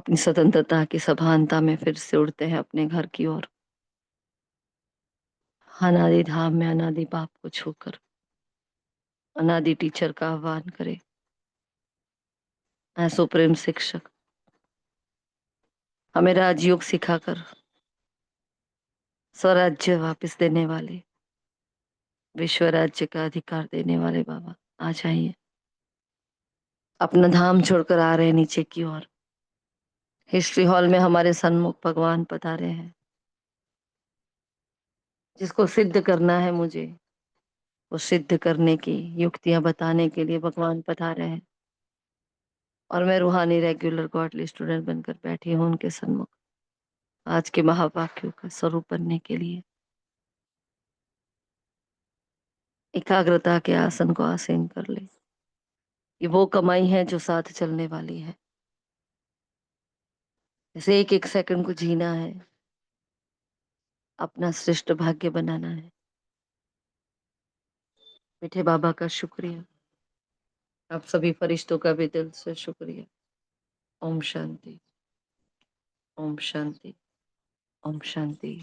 अपनी स्वतंत्रता की सभानता में फिर से उड़ते हैं अपने घर की ओर, अनादि धाम में अनादि बाप को छूकर अनादि टीचर का आह्वान करे। ऐ सुप्रीम शिक्षक, हमें राजयोग सिखाकर स्वराज्य वापस देने वाले, विश्व राज्य का अधिकार देने वाले बाबा आ जाइए। अपना धाम छोड़कर आ रहे हैं नीचे की ओर। हिस्ट्री हॉल में हमारे सन्मुख भगवान पधारे हैं। जिसको सिद्ध करना है मुझे, वो सिद्ध करने की युक्तियां बताने के लिए भगवान पधारे हैं। और मैं रूहानी रेगुलर गॉडली स्टूडेंट बनकर बैठी हूँ उनके सन्मुख, आज के महावाक्यों का स्वरूप बनने के लिए। एकाग्रता के आसन को आसीन कर ले। ये वो कमाई है जो साथ चलने वाली है। इसे एक एक सेकंड को जीना है, अपना श्रेष्ठ भाग्य बनाना है। मीठे बाबा का शुक्रिया, आप सभी फरिश्तों का भी दिल से शुक्रिया। ओम शांति, ओम शांति, ओम शांति।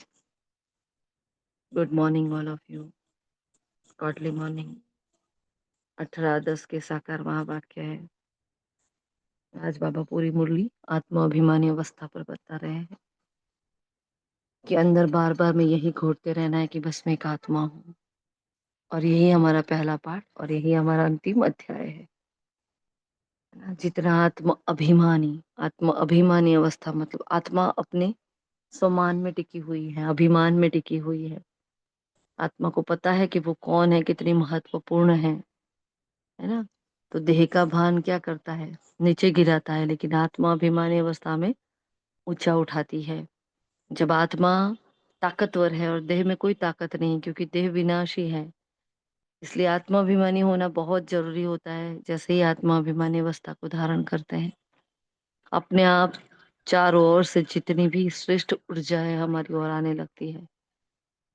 Good morning all of you. Godly morning. 18-10 के साकार महावाक्य है। आज बाबा पूरी मुरली आत्माभिमानी अवस्था पर बता रहे हैं कि अंदर बार बार में यही घूरते रहना है कि बस मैं एक आत्मा हूँ। और यही हमारा पहला पाठ और यही हमारा अंतिम अध्याय है। जितना आत्मा अभिमानी अवस्था मतलब आत्मा अपने स्वमान में टिकी हुई है, अभिमान में टिकी हुई है। आत्मा को पता है कि वो कौन है, कितनी महत्वपूर्ण है ना। तो देह का भान क्या करता है, नीचे गिराता है, लेकिन आत्मा अभिमानी अवस्था में ऊंचा उठाती है। जब आत्मा ताकतवर है और देह में कोई ताकत नहीं, क्योंकि देह विनाशी है, इसलिए आत्माभिमानी होना बहुत जरूरी होता है। जैसे ही आत्माभिमानी अवस्था को धारण करते हैं, अपने आप चारों ओर से जितनी भी श्रेष्ठ ऊर्जा है हमारी ओर आने लगती है।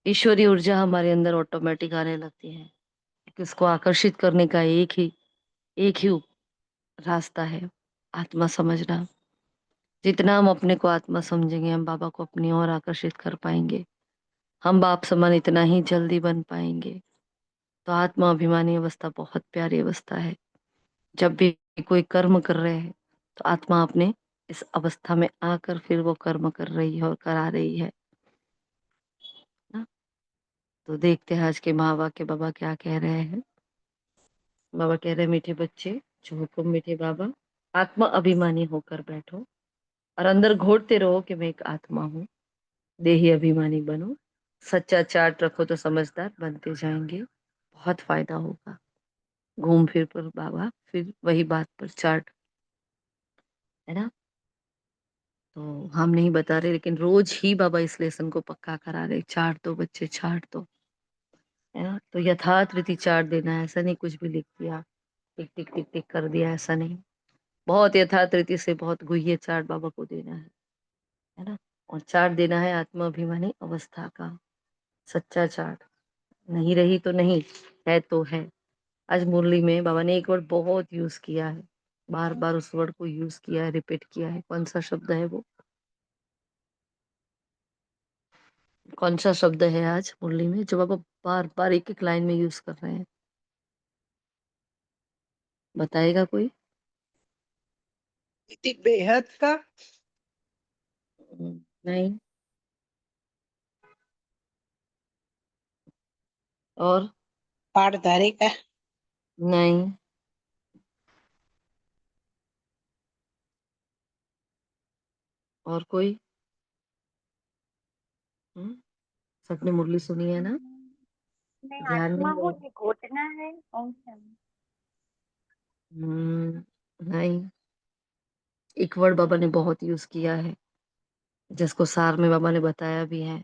ईश्वरीय ऊर्जा हमारे अंदर ऑटोमेटिक आने लगती है। किसको आकर्षित करने का एक ही रास्ता है, आत्मा समझना। जितना हम अपने को आत्मा समझेंगे, हम बाबा को अपनी ओर आकर्षित कर पाएंगे। हम बाप समान इतना ही जल्दी बन पाएंगे। तो आत्मा अभिमानी अवस्था बहुत प्यारी अवस्था है। जब भी कोई कर्म कर रहे हैं तो आत्मा अपने इस अवस्था में आकर फिर वो कर्म कर रही है और करा रही है ना। तो देखते हैं आज के महावाक्य बाबा क्या कह रहे हैं। बाबा कह रहे हैं, मीठे बच्चे, जो हुक्म मीठे बाबा, आत्मा अभिमानी होकर बैठो और अंदर घोटते रहो कि मैं एक आत्मा हूँ। देही अभिमानी बनो, सच्चा चार्ट रखो तो समझदार बनते जाएंगे। बहुत फायदा होगा। घूम फिर पर बाबा फिर वही बात पर चार्ट, है ना। तो हम नहीं बता रहे, लेकिन रोज ही बाबा इस लेसन को पक्का करा रहे, चार्ट दो बच्चे, चार्ट दो, है ना। तो यथार्थ रीति चार्ट देना है, ऐसा नहीं कुछ भी लिख दिया, टिक टिक टिक टिक कर दिया, ऐसा नहीं। बहुत यथार्थ रीति से बहुत गुह्य चार्ट बाबा को देना है ना। और चार्ट देना है आत्माभिमानी अवस्था का, सच्चा चार्ट। नहीं रही तो नहीं, है तो है। आज मुरली में बाबा ने एक वर्ड बहुत यूज किया है, बार बार उस वर्ड को यूज किया है, रिपीट किया है। कौन सा शब्द है वो, कौन सा शब्द है आज मुरली में जो बाबा बार बार एक एक लाइन में यूज कर रहे हैं? बताएगा कोई? बेहद का। नहीं। और? पाठधारी का। नहीं। और कोई? हम्म? सबने मुरली सुनी है ना? मैं ध्यान आत्मा नहीं हूँ, है? ये घोटना है। ओम शांति। नहीं। एक वर्ड बाबा ने बहुत यूज किया है, जिसको सार में बाबा ने बताया भी है।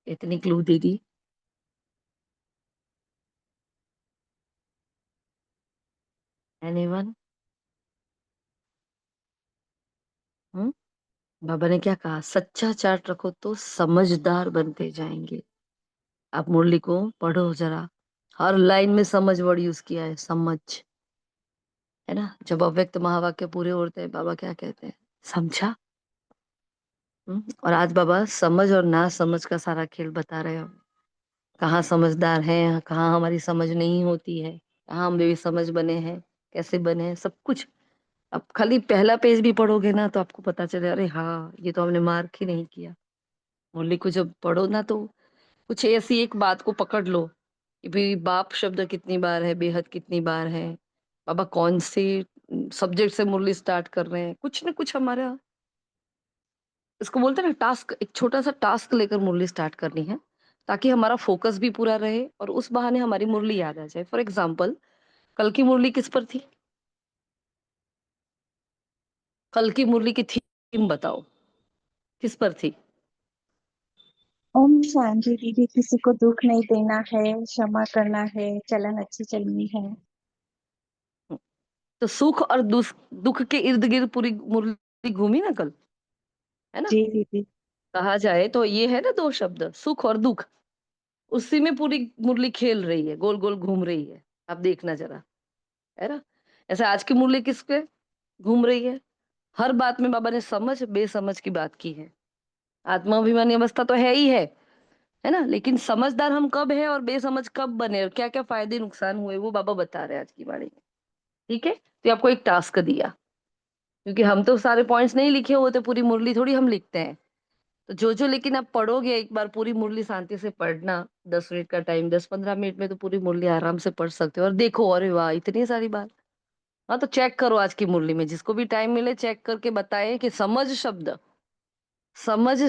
इतनी क्लू दे दी। एनीवन? बाबा ने क्या कहा, सच्चा चार्ट रखो तो समझदार बनते जाएंगे। आप मुरली को पढ़ो जरा, हर लाइन में समझ वर्ड यूज किया है, समझ, है ना। जब अव्यक्त महावाक्य पूरे होते हैं, बाबा क्या कहते हैं, समझा। और आज बाबा समझ और ना समझ का सारा खेल बता रहे हो। कहाँ समझदार हैं, कहाँ हमारी समझ नहीं होती है, कहाँ हम बेसमझ बने हैं, कैसे बने हैं, सब कुछ। अब खाली पहला पेज भी पढ़ोगे ना तो आपको पता चले, अरे हाँ ये तो हमने मार्क ही नहीं किया। मुरली को जब पढ़ो ना तो कुछ ऐसी एक बात को पकड़ लो कि भाई बाप शब्द कितनी बार है, बेहद कितनी बार है, बाबा कौन से सब्जेक्ट से मुरली स्टार्ट कर रहे हैं। कुछ ना कुछ हमारा, इसको बोलते हैं ना टास्क, एक छोटा सा टास्क लेकर मुरली स्टार्ट करनी है, ताकि हमारा फोकस भी पूरा रहे और उस बहाने हमारी मुरली याद आ जाए। फॉर एग्जाम्पल, कल की मुरली किस पर थी? कल की मुरली की थीम बताओ, किस पर थी? ओम शांति दीदी, किसी को दुख नहीं देना है, क्षमा करना है, चलन अच्छी चलनी है। तो सुख और दुख के इर्द गिर्द पूरी मुरली घूमी ना कल, है ना। जी दीदी। कहा जाए तो ये है ना दो शब्द, सुख और दुख, उसी में पूरी मुरली खेल रही है, गोल गोल घूम रही है। आप देखना जरा, है ना। ऐसे आज की मुरली किस पे घूम रही है? हर बात में बाबा ने समझ बेसमझ की बात की है। आत्माभिमानी अवस्था तो है ना, लेकिन समझदार हम कब है और बेसमझ कब बने और क्या क्या फायदे नुकसान हुए, वो बाबा बता रहे हैं आज की वाणी में। ठीक है, तो ये आपको एक टास्क दिया, क्योंकि हम तो सारे पॉइंट्स नहीं लिखे होते, पूरी मुरली थोड़ी हम लिखते हैं। तो जो जो लेकिन आप पढ़ोगे, एक बार पूरी मुरली शांति से पढ़ना, 10 मिनट का टाइम, 10-15 मिनट में तो पूरी मुरली आराम से पढ़ सकते हो। और देखो, अरे वाह इतनी सारी बात। हाँ तो चेक करो आज की मुरली में, जिसको भी टाइम मिले चेक करके बताए कि समझ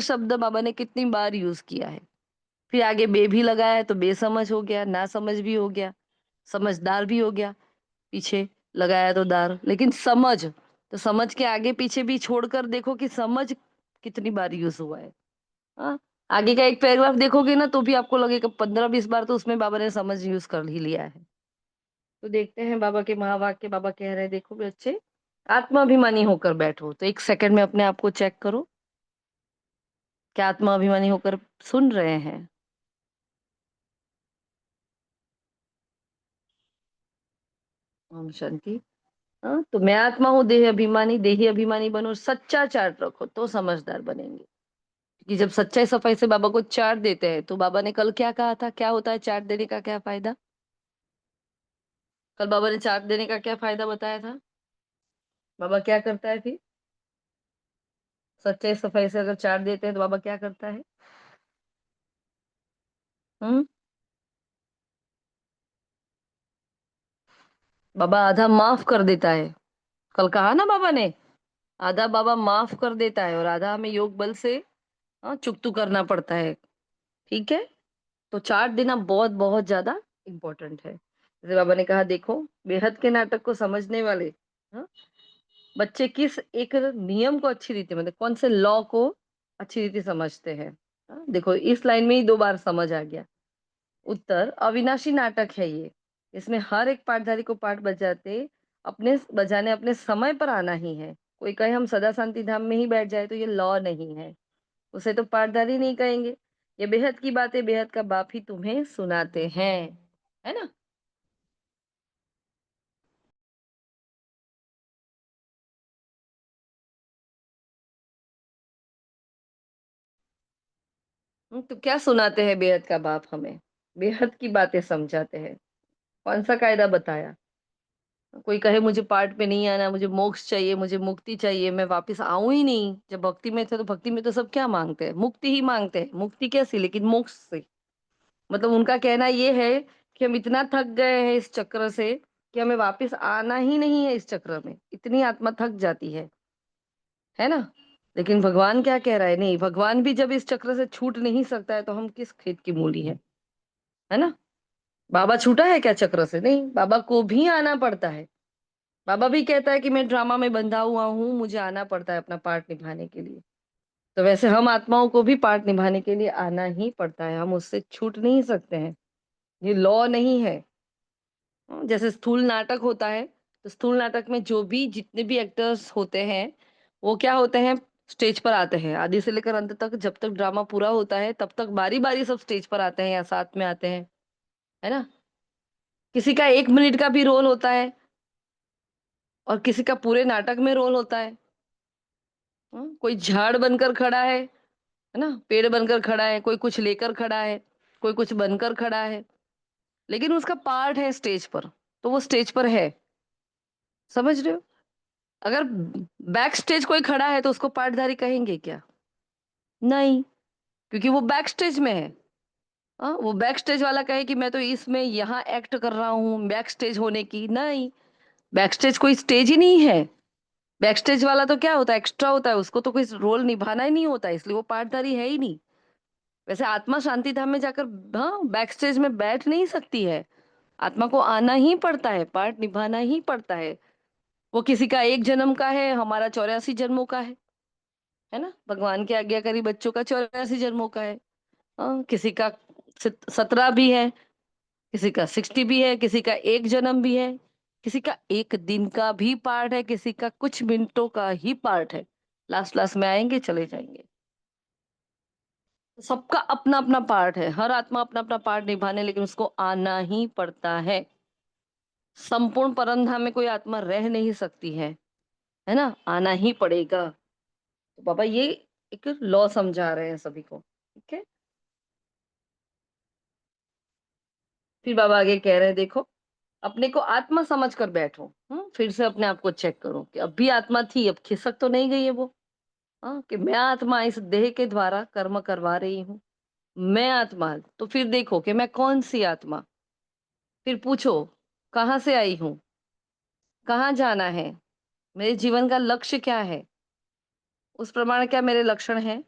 शब्द बाबा ने कितनी बार यूज किया है। फिर आगे बे भी लगाया है तो बेसमझ हो गया, ना समझ भी हो गया, समझदार भी हो गया। पीछे लगाया तो दार, लेकिन समझ, तो समझ के आगे पीछे भी छोड़कर देखो कि समझ कितनी बार यूज हुआ है। हाँ, आगे का एक पैराग्राफ देखोगे ना तो भी आपको लगेगा 15-20 बार तो उसमें बाबा ने समझ यूज कर ही लिया है। तो देखते हैं बाबा के महावाक्य। बाबा कह रहे हैं, देखो बच्चे, आत्माभिमानी होकर बैठो। तो एक सेकंड में अपने आप को चेक करो, क्या आत्माभिमानी होकर सुन रहे हैं? ओम शांति। हाँ, तो मैं आत्मा हूँ, देह अभिमानी, देही अभिमानी बनो, सच्चा चार्ट रखो तो समझदार बनेंगे। कि जब सच्चाई सफाई से बाबा को चार्ट देते हैं, तो बाबा ने कल क्या कहा था, क्या होता है चार्ट देने का, क्या फायदा? कल बाबा ने चार्ट देने का क्या फायदा बताया था? बाबा क्या करता है फिर? सच्चाई सफाई से अगर चार्ट देते हैं तो बाबा क्या करता है? हम्म बाबा आधा माफ कर देता है। कल कहा ना बाबा ने, आधा बाबा माफ कर देता है और आधा हमें योग बल से चुकतू करना पड़ता है। ठीक है, तो चार्ट देना बहुत बहुत ज्यादा इम्पोर्टेंट है। जैसे बाबा ने कहा, देखो बेहद के नाटक को समझने वाले हाँ, बच्चे किस एक नियम को अच्छी रीति, मतलब कौन से लॉ को अच्छी रीति समझते हैं। देखो इस लाइन में ही 2 बार समझ आ गया। उत्तर, अविनाशी नाटक है ये। इसमें हर एक पाठधारी को पाठ बजाने अपने समय पर आना ही है। कोई कहे हम सदा शांति धाम में ही बैठ जाए तो ये लॉ नहीं है, उसे तो पाठधारी नहीं कहेंगे। ये बेहद की बातें बेहद का बाप ही तुम्हें सुनाते हैं, है ना। तो क्या सुनाते हैं बेहद का बाप हमें? बेहद की बातें समझाते हैं। कौन सा कायदा बताया? कोई कहे मुझे पाठ पे नहीं आना, मुझे मोक्ष चाहिए, मुझे मुक्ति चाहिए, मैं वापस आऊं ही नहीं। जब भक्ति में थे तो भक्ति में तो सब क्या मांगते हैं, मुक्ति ही मांगते हैं। मुक्ति कैसी, लेकिन मोक्ष से। मतलब उनका कहना ये है कि हम इतना थक गए हैं इस चक्र से कि हमें वापस आना ही नहीं है। इस चक्र में इतनी आत्मा थक जाती है ना। लेकिन भगवान क्या कह रहा है, नहीं, भगवान भी जब इस चक्र से छूट नहीं सकता है तो हम किस खेत की मूली है ना। बाबा छूटा है क्या चक्र से? नहीं, बाबा को भी आना पड़ता है। बाबा भी कहता है कि मैं ड्रामा में बंधा हुआ हूँ, मुझे आना पड़ता है अपना पार्ट निभाने के लिए। तो वैसे हम आत्माओं को भी पार्ट निभाने के लिए आना ही पड़ता है, हम उससे छूट नहीं सकते हैं। ये लॉ नहीं है। जैसे स्थूल नाटक होता है, तो स्थूल नाटक में जो भी जितने भी एक्टर्स होते हैं, वो क्या होते हैं, स्टेज पर आते हैं आदि से लेकर अंत तक। जब तक ड्रामा पूरा होता है तब तक बारी बारी सब स्टेज पर आते हैं या साथ में आते हैं, है ना। किसी का 1 मिनट का भी रोल होता है और किसी का पूरे नाटक में रोल होता है। कोई झाड़ बनकर खड़ा है ना, पेड़ बनकर खड़ा है, कोई कुछ लेकर खड़ा है, कोई कुछ बनकर खड़ा है, लेकिन उसका पार्ट है स्टेज पर, तो वो स्टेज पर है। समझ रहे हो? अगर बैक स्टेज कोई खड़ा है तो उसको पार्टधारी कहेंगे क्या? नहीं, क्योंकि वो बैक स्टेज में है। वो बैक स्टेज वाला कहे कि मैं तो इसमें यहाँ एक्ट कर रहा हूँ बैक स्टेज होने की, नहीं। बैक स्टेज कोई स्टेज ही नहीं है। बैक स्टेज वाला तो क्या होता है, एक्स्ट्रा होता है, उसको तो कोई रोल निभाना ही नहीं होता, इसलिए वो पार्टधारी है ही नहीं। वैसे आत्मा शांति धाम में जाकर बैक स्टेज में बैठ नहीं सकती है। आत्मा को आना ही पड़ता है, पार्ट निभाना ही पड़ता है। वो किसी का एक जन्म का है, हमारा 84 जन्मों का है ना। भगवान के आज्ञाकारी बच्चों का 84 जन्मों का है। किसी का 17 भी है, किसी का 60 भी है, किसी का एक जन्म भी है, किसी का एक दिन का भी पार्ट है, किसी का कुछ मिनटों का ही पार्ट है। लास्ट लास्ट में आएंगे, चले जाएंगे। सबका अपना अपना पार्ट है, हर आत्मा अपना अपना पार्ट निभाने, लेकिन उसको आना ही पड़ता है। संपूर्ण परमधाम में कोई आत्मा रह नहीं सकती है ना, आना ही पड़ेगा। तो बाबा ये एक लॉ समझा रहे हैं सभी को, ठीक है। फिर बाबा आगे कह रहे हैं, देखो अपने को आत्मा समझ कर बैठो। फिर से अपने आप को चेक करो कि अब भी आत्मा थी, अब खिसक तो नहीं गई है वो। कि मैं आत्मा इस देह के द्वारा कर्म करवा रही हूँ, मैं आत्मा। तो फिर देखो कि मैं कौन सी आत्मा। फिर पूछो कहाँ से आई हूँ, कहाँ जाना है, मेरे जीवन का लक्ष्य क्या है, उस प्रमाण क्या मेरे लक्षण हैं,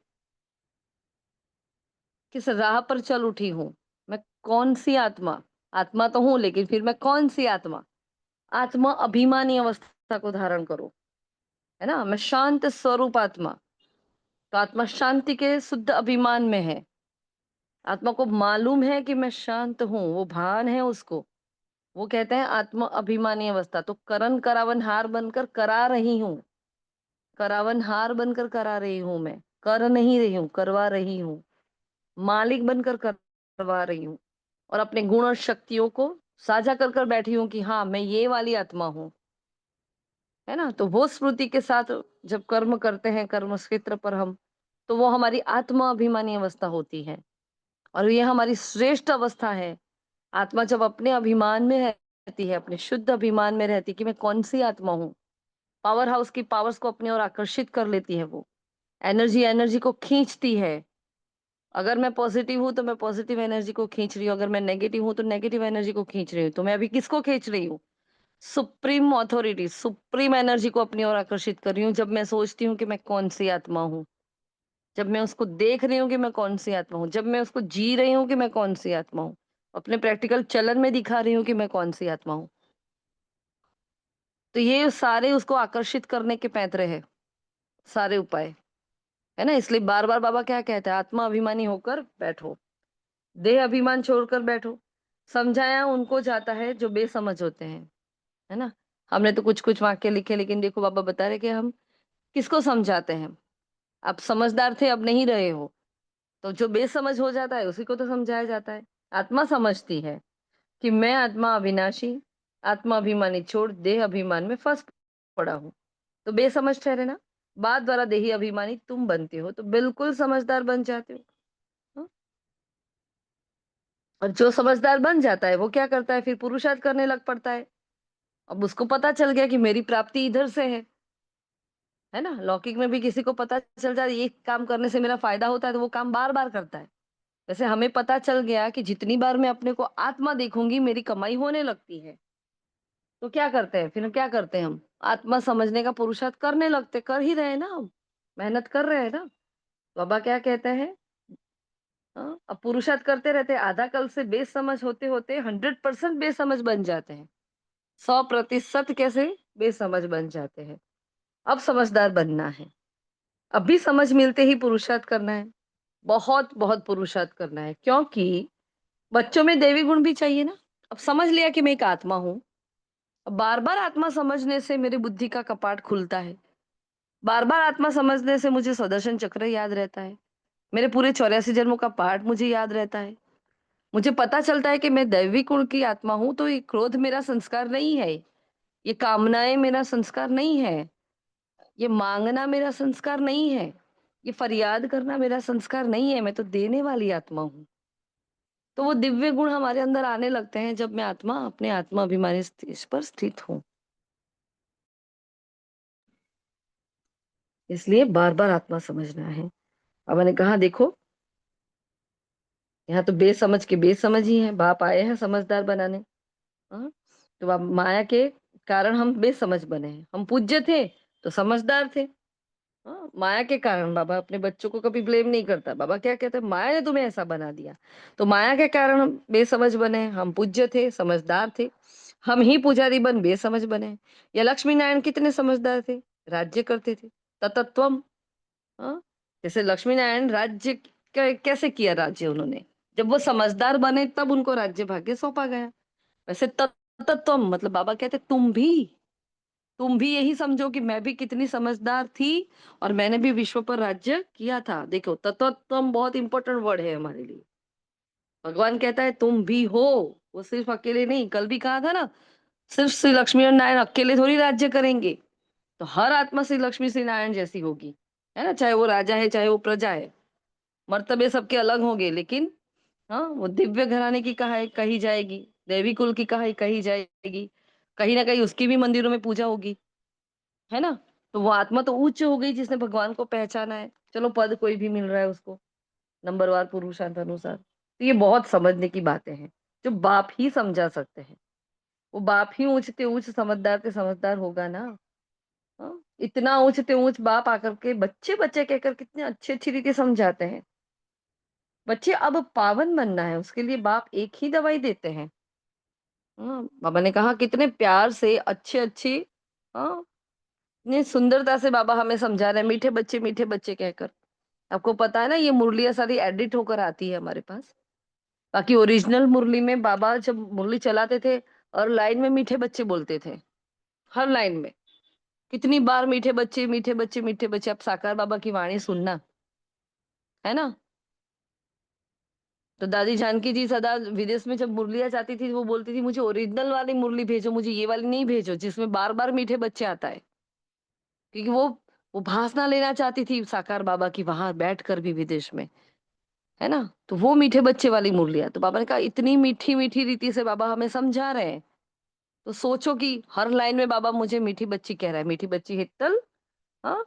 किस राह पर चल उठी हूँ, मैं कौन सी आत्मा। आत्मा तो हूं, लेकिन फिर मैं कौन सी आत्मा। आत्मा अभिमानी अवस्था को धारण करो, है ना। मैं शांत स्वरूप आत्मा, तो आत्मा शांति के शुद्ध अभिमान में है। आत्मा को मालूम है कि मैं शांत हूँ, वो भान है उसको। वो कहते हैं आत्मा अभिमानी अवस्था। तो करण करावन हार बनकर करा रही हूँ, करावन हार बनकर करा रही हूँ, मैं कर नहीं रही हूँ, करवा रही हूँ। मालिक बनकर करवा रही हूँ, और अपने गुण और शक्तियों को साझा कर कर बैठी हूँ कि हाँ मैं ये वाली आत्मा हूँ, है ना। तो वो स्मृति के साथ जब कर्म करते हैं कर्म क्षेत्र पर हम, तो वो हमारी आत्मा अभिमानी अवस्था होती है, और ये हमारी श्रेष्ठ अवस्था है। आत्मा जब अपने अभिमान में रहती है, अपने शुद्ध अभिमान में रहती है कि मैं कौन सी आत्मा हूँ, पावर हाउस की पावर्स को अपनी ओर आकर्षित कर लेती है। वो एनर्जी एनर्जी को खींचती है। अगर मैं पॉजिटिव हूं तो मैं पॉजिटिव एनर्जी को खींच रही हूँ, अगर मैं नेगेटिव हूं तो नेगेटिव एनर्जी को खींच रही हूँ। तो मैं अभी किसको खींच रही हूँ? सुप्रीम अथॉरिटी, सुप्रीम एनर्जी को अपनी ओर आकर्षित कर रही हूँ। जब मैं सोचती हूँ कि मैं कौन सी आत्मा हूँ, जब मैं उसको देख रही हूँ कि मैं कौन सी आत्मा हूँ, जब मैं उसको जी रही हूँ कि मैं कौन सी आत्मा हूँ, अपने प्रैक्टिकल चलन में दिखा रही हूँ कि मैं कौन सी आत्मा हूँ, तो ये सारे उसको आकर्षित करने के पैंतरे हैं, सारे उपाय, है ना। इसलिए बार बार बाबा क्या कहते हैं, आत्मा अभिमानी होकर बैठो, देह अभिमान छोड़कर बैठो। समझाया उनको जाता है जो बेसमझ होते हैं, है ना। हमने तो कुछ कुछ वाक्य लिखे, लेकिन देखो बाबा बता रहे कि हम किसको समझाते हैं। आप समझदार थे, अब नहीं रहे हो, तो जो बेसमझ हो जाता है उसी को तो समझाया जाता है। आत्मा समझती है कि मैं आत्मा अविनाशी, आत्मा अभिमानी छोड़ देह अभिमान में फंस पड़ा हूं, तो बेसमझ ठहरे ना। बात द्वारा देही अभिमानी तुम बनते हो, तो बिल्कुल समझदार बन जाते हो। हाँ? और जो समझदार बन जाता है वो क्या करता है, फिर पुरुषार्थ करने लग पड़ता है। अब उसको पता चल गया कि मेरी प्राप्ति इधर से है ना। लौकिक में भी किसी को पता चल जाए ये काम करने से मेरा फायदा होता है, तो वो काम बार बार करता है। वैसे हमें पता चल गया कि जितनी बार मैं अपने को आत्मा देखूंगी मेरी कमाई होने लगती है, तो क्या करते हैं, फिर क्या करते हैं हम, आत्मा समझने का पुरुषार्थ करने लगते, कर ही रहे हैं ना हम, मेहनत कर रहे हैं ना। बाबा क्या कहते हैं, अब पुरुषार्थ करते रहते, आधा कल से बेसमझ होते होते 100% बेसमझ बन जाते हैं, 100% कैसे बेसमझ बन जाते हैं। अब समझदार बनना है, अभी समझ मिलते ही पुरुषार्थ करना है, बहुत बहुत पुरुषार्थ करना है, क्योंकि बच्चों में देवी गुण भी चाहिए ना। अब समझ लिया कि मैं एक आत्मा हूं, अब बार बार आत्मा समझने से मेरी बुद्धि का कपाट खुलता है, बार बार आत्मा समझने से मुझे सुदर्शन चक्र याद रहता है, मेरे पूरे 84 जन्मों का पाठ मुझे याद रहता है। मुझे पता चलता है कि मैं दैवी गुण की आत्मा हूं, तो ये क्रोध मेरा संस्कार नहीं है, ये कामनाएं मेरा संस्कार नहीं है, ये मांगना मेरा संस्कार नहीं है, ये फरियाद करना मेरा संस्कार नहीं है, मैं तो देने वाली आत्मा हूँ। तो वो दिव्य गुण हमारे अंदर आने लगते हैं जब मैं आत्मा अपने आत्मा अभिमानी स्टेज पर स्थित हूँ। इसलिए बार बार आत्मा समझना है। अब मैंने कहा देखो, यहाँ तो बेसमझ के बेसमझ ही है, बाप आए हैं समझदार बनाने। हाँ? तो अब माया के कारण हम बेसमझ बने हैं, हम पूज्य थे तो समझदार थे। हाँ, माया के कारण बाबा अपने बच्चों को कभी ब्लेम नहीं करता। बाबा क्या कहते हैं, माया ने तुम्हें ऐसा बना दिया। तो माया के कारण हम बेसमझ बने, हम पूज्य थे समझदार थे, हम ही पुजारी बन बेसमझ बने। या लक्ष्मी नारायण कितने समझदार थे, राज्य करते थे ततत्वम। हाँ, जैसे लक्ष्मी नारायण राज्य कैसे किया राज्य उन्होंने, जब वो समझदार बने तब उनको राज्य भाग्य सौंपा गया। वैसे तत्तम मतलब बाबा कहते तुम भी यही समझो कि मैं भी कितनी समझदार थी और मैंने भी विश्व पर राज्य किया था। देखो तत्वत्वम बहुत इंपॉर्टेंट वर्ड है हमारे लिए। भगवान कहता है तुम भी हो, वो सिर्फ अकेले नहीं। कल भी कहा था ना, सिर्फ श्री लक्ष्मी और नारायण अकेले थोड़ी राज्य करेंगे। तो हर आत्मा श्री लक्ष्मी श्री नारायण जैसी होगी, है ना, चाहे वो राजा है चाहे वो प्रजा है। मर्तबे सबके अलग होंगे, लेकिन हाँ वो दिव्य घराने की कही जाएगी, देवी कुल की कही जाएगी। कहीं ना कहीं उसकी भी मंदिरों में पूजा होगी, है ना। तो वो आत्मा तो उच्च हो गई जिसने भगवान को पहचाना है। चलो पद कोई भी मिल रहा है उसको, नंबरवार पुरुषार्थ अनुसार। तो ये बहुत समझने की बातें हैं जो बाप ही समझा सकते हैं। वो बाप ही ऊंचते ऊंच समझदार से समझदार होगा ना। हाँ? इतना ऊंचते ऊंच बाप आकर के बच्चे बच्चे कहकर कितने अच्छी अच्छी रीति समझाते हैं। बच्चे अब पावन बनना है, उसके लिए बाप एक ही दवाई देते हैं। हाँ, बाबा ने कहा कितने प्यार से अच्छे अच्छे, हाँ, इतनी सुंदरता से बाबा हमें समझा रहे हैं, मीठे बच्चे कहकर। आपको पता है ना, ये मुरलियां सारी एडिट होकर आती है हमारे पास। बाकी ओरिजिनल मुरली में बाबा जब मुरली चलाते थे और लाइन में मीठे बच्चे बोलते थे, हर लाइन में कितनी बार मीठे बच्चे मीठे बच्चे मीठे बच्चे। आप साकार बाबा की वाणी सुनना, है ना। तो दादी जानकी जी सदा विदेश में जब मुरलियां जाती थी वो बोलती थी मुझे ओरिजिनल वाली मुरली भेजो, मुझे ये वाली नहीं भेजो जिसमें बार बार मीठे बच्चे आता है। क्योंकि वो भाषणा लेना चाहती थी साकार बाबा की वहां बैठकर भी विदेश में, है ना। तो वो मीठे बच्चे वाली मुरलियां, तो बाबा ने कहा इतनी मीठी मीठी रीति से बाबा हमें समझा रहे हैं। तो सोचो कि हर लाइन में बाबा मुझे मीठी बच्ची कह रहा है, मीठी बच्ची हित्तल, हाँ,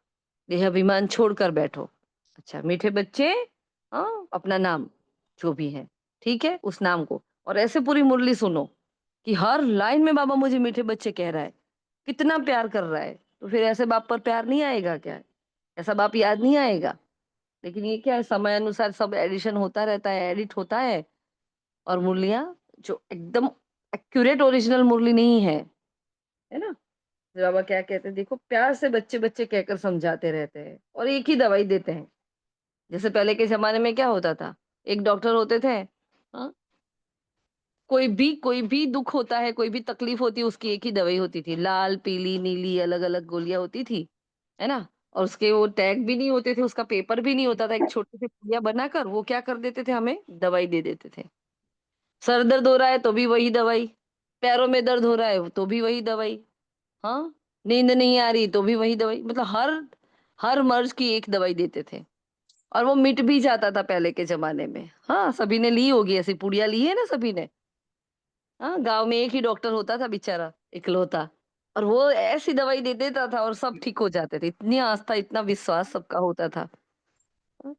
देह अभिमान छोड़कर बैठो। अच्छा मीठे बच्चे, हाँ, अपना नाम जो भी है, ठीक है, उस नाम को। और ऐसे पूरी मुरली सुनो कि हर लाइन में बाबा मुझे मीठे बच्चे कह रहा है, कितना प्यार कर रहा है। तो फिर ऐसे बाप पर प्यार नहीं आएगा क्या, ऐसा बाप याद नहीं आएगा। लेकिन ये क्या है, समय अनुसार सब एडिशन होता रहता है, एडिट होता है। और मुरलियां जो एकदम एक्यूरेट ओरिजिनल मुरली नहीं है ना। तो बाबा क्या कहते हैं देखो, प्यार से बच्चे बच्चे कहकर समझाते रहते हैं और एक ही दवाई देते हैं। जैसे पहले के जमाने में क्या होता था, एक डॉक्टर होते थे। हाँ, कोई भी दुख होता है, कोई भी तकलीफ होती है, उसकी एक ही दवाई होती थी, लाल पीली नीली अलग अलग गोलियां होती थी, है ना। और उसके वो टैग भी नहीं होते थे, उसका पेपर भी नहीं होता था, एक छोटे से पुड़िया बनाकर वो क्या कर देते थे, हमें दवाई दे देते थे। सर दर्द हो रहा है तो भी वही दवाई, पैरों में दर्द हो रहा है तो भी वही दवाई, हाँ, नींद नहीं आ रही तो भी वही दवाई। मतलब हर हर मर्ज की एक दवाई देते थे। और वो मिट भी जाता था पहले के जमाने में। हाँ, सभी ने ली होगी ऐसी पुड़िया, ली है ना सभी ने। हाँ, गांव में एक ही डॉक्टर होता था बेचारा, इकलौता। और वो ऐसी दवाई दे देता था और सब ठीक हो जाते थे। इतनी आस्था इतना विश्वास सबका होता था।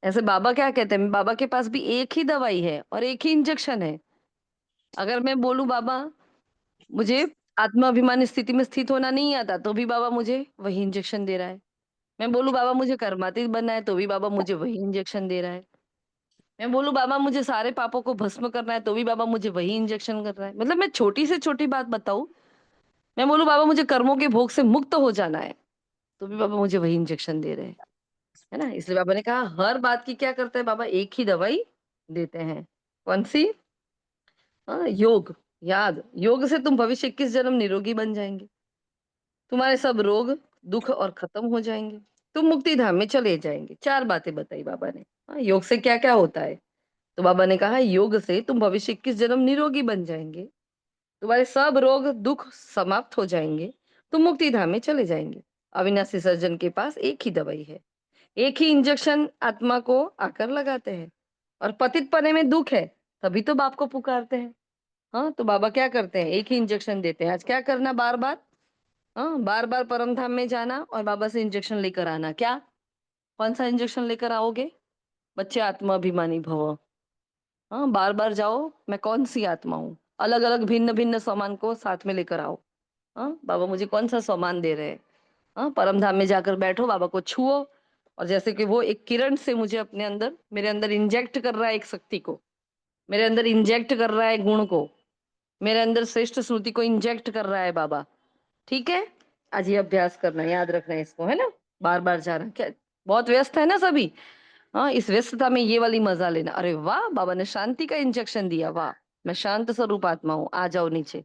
ऐसे बाबा क्या कहते हैं, बाबा के पास भी एक ही दवाई है और एक ही इंजेक्शन है। अगर मैं बोलूं बाबा मुझे आत्माभिमान स्थिति में स्थित होना नहीं आता, तो भी बाबा मुझे वही इंजेक्शन दे रहा है। मैं बोलूं बाबा मुझे कर्मातीत बनना है, तो भी बाबा मुझे वही इंजेक्शन दे रहा है। मैं बोलूं बाबा मुझे सारे पापों को भस्म करना है, तो भी बाबा मुझे वही इंजेक्शन कर रहा है। मतलब मैं छोटी से छोटी बात बताऊं, मैं बोलूं बाबा मुझे कर्मों के भोग से मुक्त हो जाना है, तो भी बाबा मुझे वही इंजेक्शन दे रहे हैं, है ना। इसलिए बाबा ने कहा हर बात की क्या करते हैं बाबा, एक ही दवाई देते हैं। कौन सी? हाँ, योग। याद, योग से तुम भविष्य 21 जन्म निरोगी बन जाएंगे, तुम्हारे सब रोग दुख और खत्म हो जाएंगे, तुम मुक्ति धाम में चले जाएंगे। चार बातें बताई बाबा ने। हाँ, योग से क्या क्या होता है। तो बाबा ने कहा योग से तुम भविष्य 21 जन्म निरोगी बन जाएंगे, तुम्हारे सब रोग दुख समाप्त हो जाएंगे, तुम मुक्ति धाम में चले जाएंगे। अविनाशी सर्जन के पास एक ही दवाई है, एक ही इंजेक्शन आत्मा को आकर लगाते हैं। और पतित पने में दुख है, तभी तो बाप को पुकारते हैं। हाँ, तो बाबा क्या करते हैं, एक ही इंजेक्शन देते हैं। आज क्या करना, बार बार, हाँ, बार बार परम धाम में जाना और बाबा से इंजेक्शन लेकर आना। क्या, कौन सा इंजेक्शन लेकर आओगे बच्चे? आत्माभिमानी भव। हाँ, बार बार जाओ, मैं कौन सी आत्मा हूँ, अलग अलग भिन्न भिन्न सामान को साथ में लेकर आओ। हाँ, बाबा मुझे कौन सा सामान दे रहे हैं। हाँ, परम धाम में जाकर बैठो, बाबा को छुओ, और जैसे कि वो एक किरण से मुझे अपने अंदर, मेरे अंदर इंजेक्ट कर रहा है एक शक्ति को, मेरे अंदर इंजेक्ट कर रहा है गुण को, मेरे अंदर श्रेष्ठ स्मृति को इंजेक्ट कर रहा है बाबा। ठीक है, आज ये अभ्यास करना, याद रखना है इसको, है ना, बार बार जाना। क्या, बहुत व्यस्त है ना सभी? हाँ, इस व्यस्तता में ये वाली मजा लेना। अरे वाह, बाबा ने शांति का इंजेक्शन दिया, वाह, मैं शांत स्वरूप आत्मा हूँ, आ जाओ नीचे।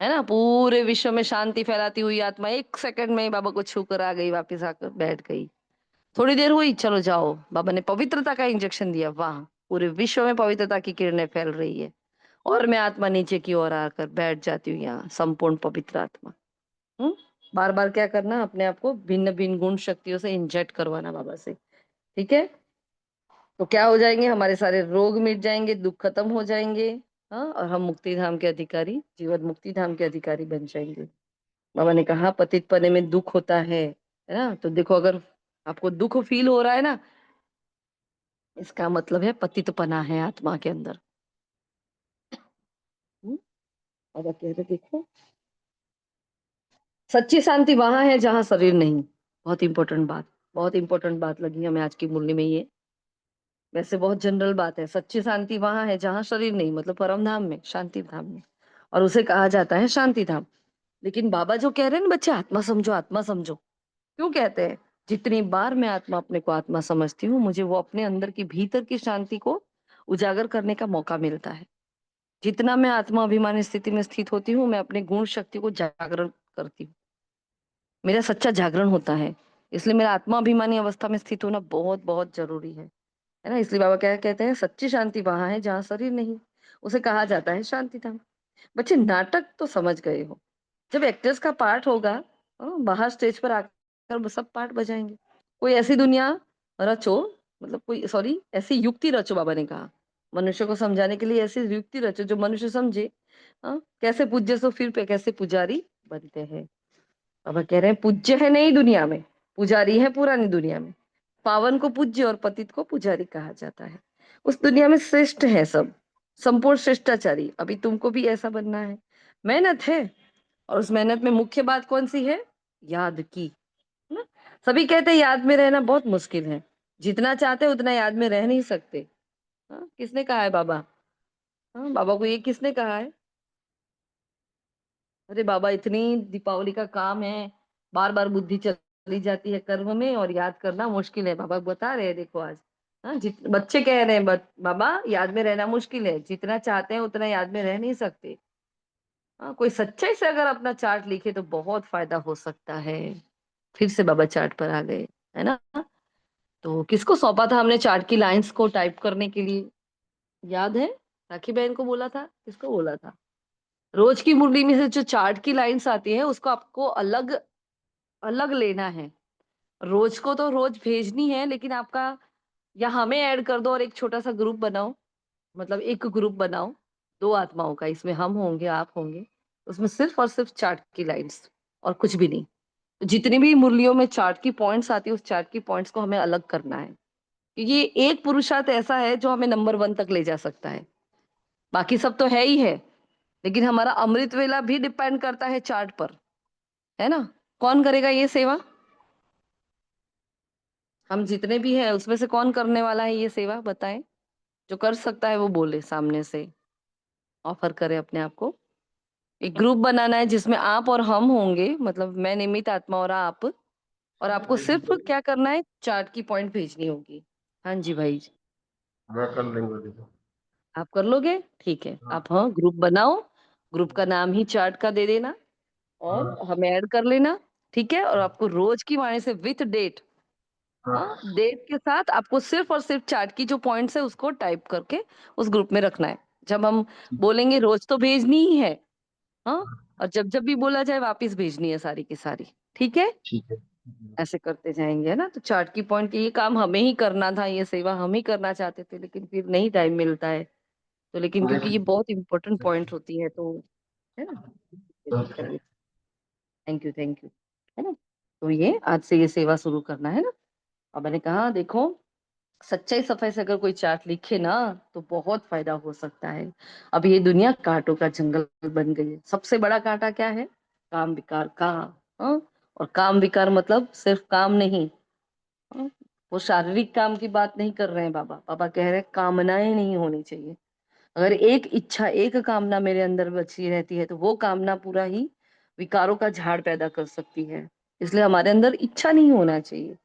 है ना, पूरे विश्व में शांति फैलाती हुई आत्मा एक सेकंड में ही बाबा को छू कर आ गई, वापिस आकर बैठ गई। थोड़ी देर हुई, चलो जाओ, बाबा ने पवित्रता का इंजेक्शन दिया, वाह, पूरे विश्व में पवित्रता की किरणें फैल रही है, और मैं आत्मा नीचे की ओर आकर बैठ जाती हूँ यहाँ, संपूर्ण पवित्र आत्मा। हम्म, बार बार क्या करना, अपने आप को भिन्न भिन्न गुण शक्तियों से इंजेक्ट करवाना बाबा से। ठीक है, तो क्या हो जाएंगे, हमारे सारे रोग मिट जाएंगे, दुख खत्म हो जाएंगे। हाँ, और हम मुक्ति धाम के अधिकारी, जीवन मुक्ति धाम के अधिकारी बन जाएंगे। बाबा ने कहा पतित पने में दुख होता है ना, तो देखो, अगर आपको दुख फील हो रहा है ना, इसका मतलब है पतितपना है आत्मा के अंदर। बाबा कह रहे, देखो, सच्ची शांति वहां है जहां शरीर नहीं। बहुत इंपॉर्टेंट बात, बहुत इंपॉर्टेंट बात लगी हमें आज की मुरली में ये। वैसे बहुत जनरल बात है, सच्ची शांति वहां है जहां शरीर नहीं, मतलब परम धाम में, शांति धाम में, और उसे कहा जाता है शांति धाम। लेकिन बाबा जो कह रहे हैं ना, बच्चे आत्मा समझो, आत्मा समझो, क्यों कहते हैं? जितनी बार मैं आत्मा, अपने को आत्मा समझती हूँ, मुझे वो अपने अंदर की भीतर की शांति को उजागर करने का मौका मिलता है। जितना मैं आत्मा अभिमानी स्थिति में स्थित होती हूँ, मैं अपने गुण शक्ति को जागरण करती हूँ, मेरा सच्चा जागरण होता है। इसलिए मेरा आत्मा अभिमानी अवस्था में स्थित होना बहुत बहुत जरूरी है ना। इसलिए बाबा क्या कहते हैं, सच्ची शांति वहां है जहाँ शरीर नहीं, उसे कहा जाता है शांति धाम। बच्चे, नाटक तो समझ गए हो, जब एक्टर्स का पार्ट होगा, बाहर स्टेज पर आकर वो सब पार्ट बजाएंगे। कोई ऐसी दुनिया रचो, मतलब कोई, सॉरी, ऐसी युक्ति रचो, बाबा ने कहा मनुष्य को समझाने के लिए ऐसी युक्ति रचो जो मनुष्य समझे। कैसे पूज्य सो फिर पे कैसे पुजारी बनते हैं। बाबा कह रहे हैं पूज्य है नई दुनिया में, पुजारी है पुरानी दुनिया में। पावन को पूज्य और पतित को पुजारी कहा जाता है। उस दुनिया में श्रेष्ठ है सब, संपूर्ण श्रेष्ठाचारी। अभी तुमको भी ऐसा बनना है, मेहनत है, और उस मेहनत में मुख्य बात कौन सी है, याद की, है ना। सभी कहते हैं याद में रहना बहुत मुश्किल है, जितना चाहते उतना याद में रह नहीं सकते। हाँ, किसने कहा है बाबा? हाँ, बाबा को ये किसने कहा है? अरे बाबा, इतनी दीपावली का काम है, बार बार बुद्धि चली जाती है कर्म में, और याद करना मुश्किल है, बाबा बता रहे हैं, देखो आज। हाँ, बच्चे कह रहे हैं, बाबा याद में रहना मुश्किल है, जितना चाहते हैं उतना याद में रह नहीं सकते। हाँ, कोई सच्चाई से अगर अपना चार्ट लिखे तो बहुत फायदा हो सकता है। फिर से बाबा चार्ट पर आ गए, है ना। तो किसको सौंपा था हमने चार्ट की लाइंस को टाइप करने के लिए, याद है? राखी बहन को बोला था, किसको बोला था? रोज की मुरली में से जो चार्ट की लाइंस आती है उसको आपको अलग अलग लेना है। रोज को तो रोज भेजनी है, लेकिन आपका, या हमें ऐड कर दो और एक छोटा सा ग्रुप बनाओ, मतलब एक ग्रुप बनाओ 2 आत्माओं का, इसमें हम होंगे, आप होंगे, उसमें सिर्फ और सिर्फ चार्ट की लाइंस और कुछ भी नहीं। तो जितनी भी मुरलियों में चार्ट की पॉइंट्स आती है, उस चार्ट की पॉइंट्स को हमें अलग करना है। ये एक पुरुषार्थ ऐसा है जो हमें नंबर 1 तक ले जा सकता है। बाकी सब तो है ही है, लेकिन हमारा अमृत वेला भी डिपेंड करता है चार्ट पर, है ना। कौन करेगा ये सेवा? हम जितने भी हैं उसमें से कौन करने वाला है ये सेवा, बताएं। जो कर सकता है वो बोले, सामने से ऑफर करे अपने आप को। एक ग्रुप बनाना है जिसमें आप और हम होंगे, मतलब मैं निमित आत्मा और आप, और आपको सिर्फ क्या करना है, चार्ट की पॉइंट भेजनी होगी। हाँ जी भाई, मैं कर लेंगे दीदी। आप कर लोगे, ठीक है। हाँ आप, हाँ, ग्रुप बनाओ, ग्रुप का नाम ही चार्ट का दे देना, और हाँ हमें ऐड कर लेना। ठीक है, और आपको रोज की वाणी से विथ डेट, हाँ, हाँ डेट के साथ आपको सिर्फ और सिर्फ चार्ट की जो पॉइंट्स है उसको टाइप करके उस ग्रुप में रखना है। जब हम बोलेंगे रोज तो भेजनी ही है, हाँ, और जब जब भी बोला जाए वापस भेजनी है सारी की सारी। ठीक है, ठीक है। ऐसे करते जाएंगे, है ना। तो चार्ट की पॉइंट कि ये काम हमें ही करना था, ये सेवा हम ही करना चाहते थे, लेकिन फिर नहीं टाइम मिलता है। तो लेकिन क्योंकि ये बहुत इंपॉर्टेंट पॉइंट होती है, तो है ना, करिए। थैंक यू, थैंक यू, है ना। तो ये आज से ये सेवा शुरू करना है ना। और मैंने कहा देखो, सच्चाई सफाई से अगर कोई चार्ट लिखे ना, तो बहुत फायदा हो सकता है। अब ये दुनिया कांटों का जंगल बन गई है। सबसे बड़ा कांटा क्या है? काम विकार का। हाँ? और काम विकार मतलब सिर्फ काम नहीं, हाँ? वो शारीरिक काम की बात नहीं कर रहे हैं बाबा। बाबा कह रहे हैं कामनाएं नहीं होनी चाहिए। अगर एक इच्छा, एक कामना मेरे अंदर बची रहती है, तो वो कामना पूरा ही विकारों का झाड़ पैदा कर सकती है। इसलिए हमारे अंदर इच्छा नहीं होना चाहिए।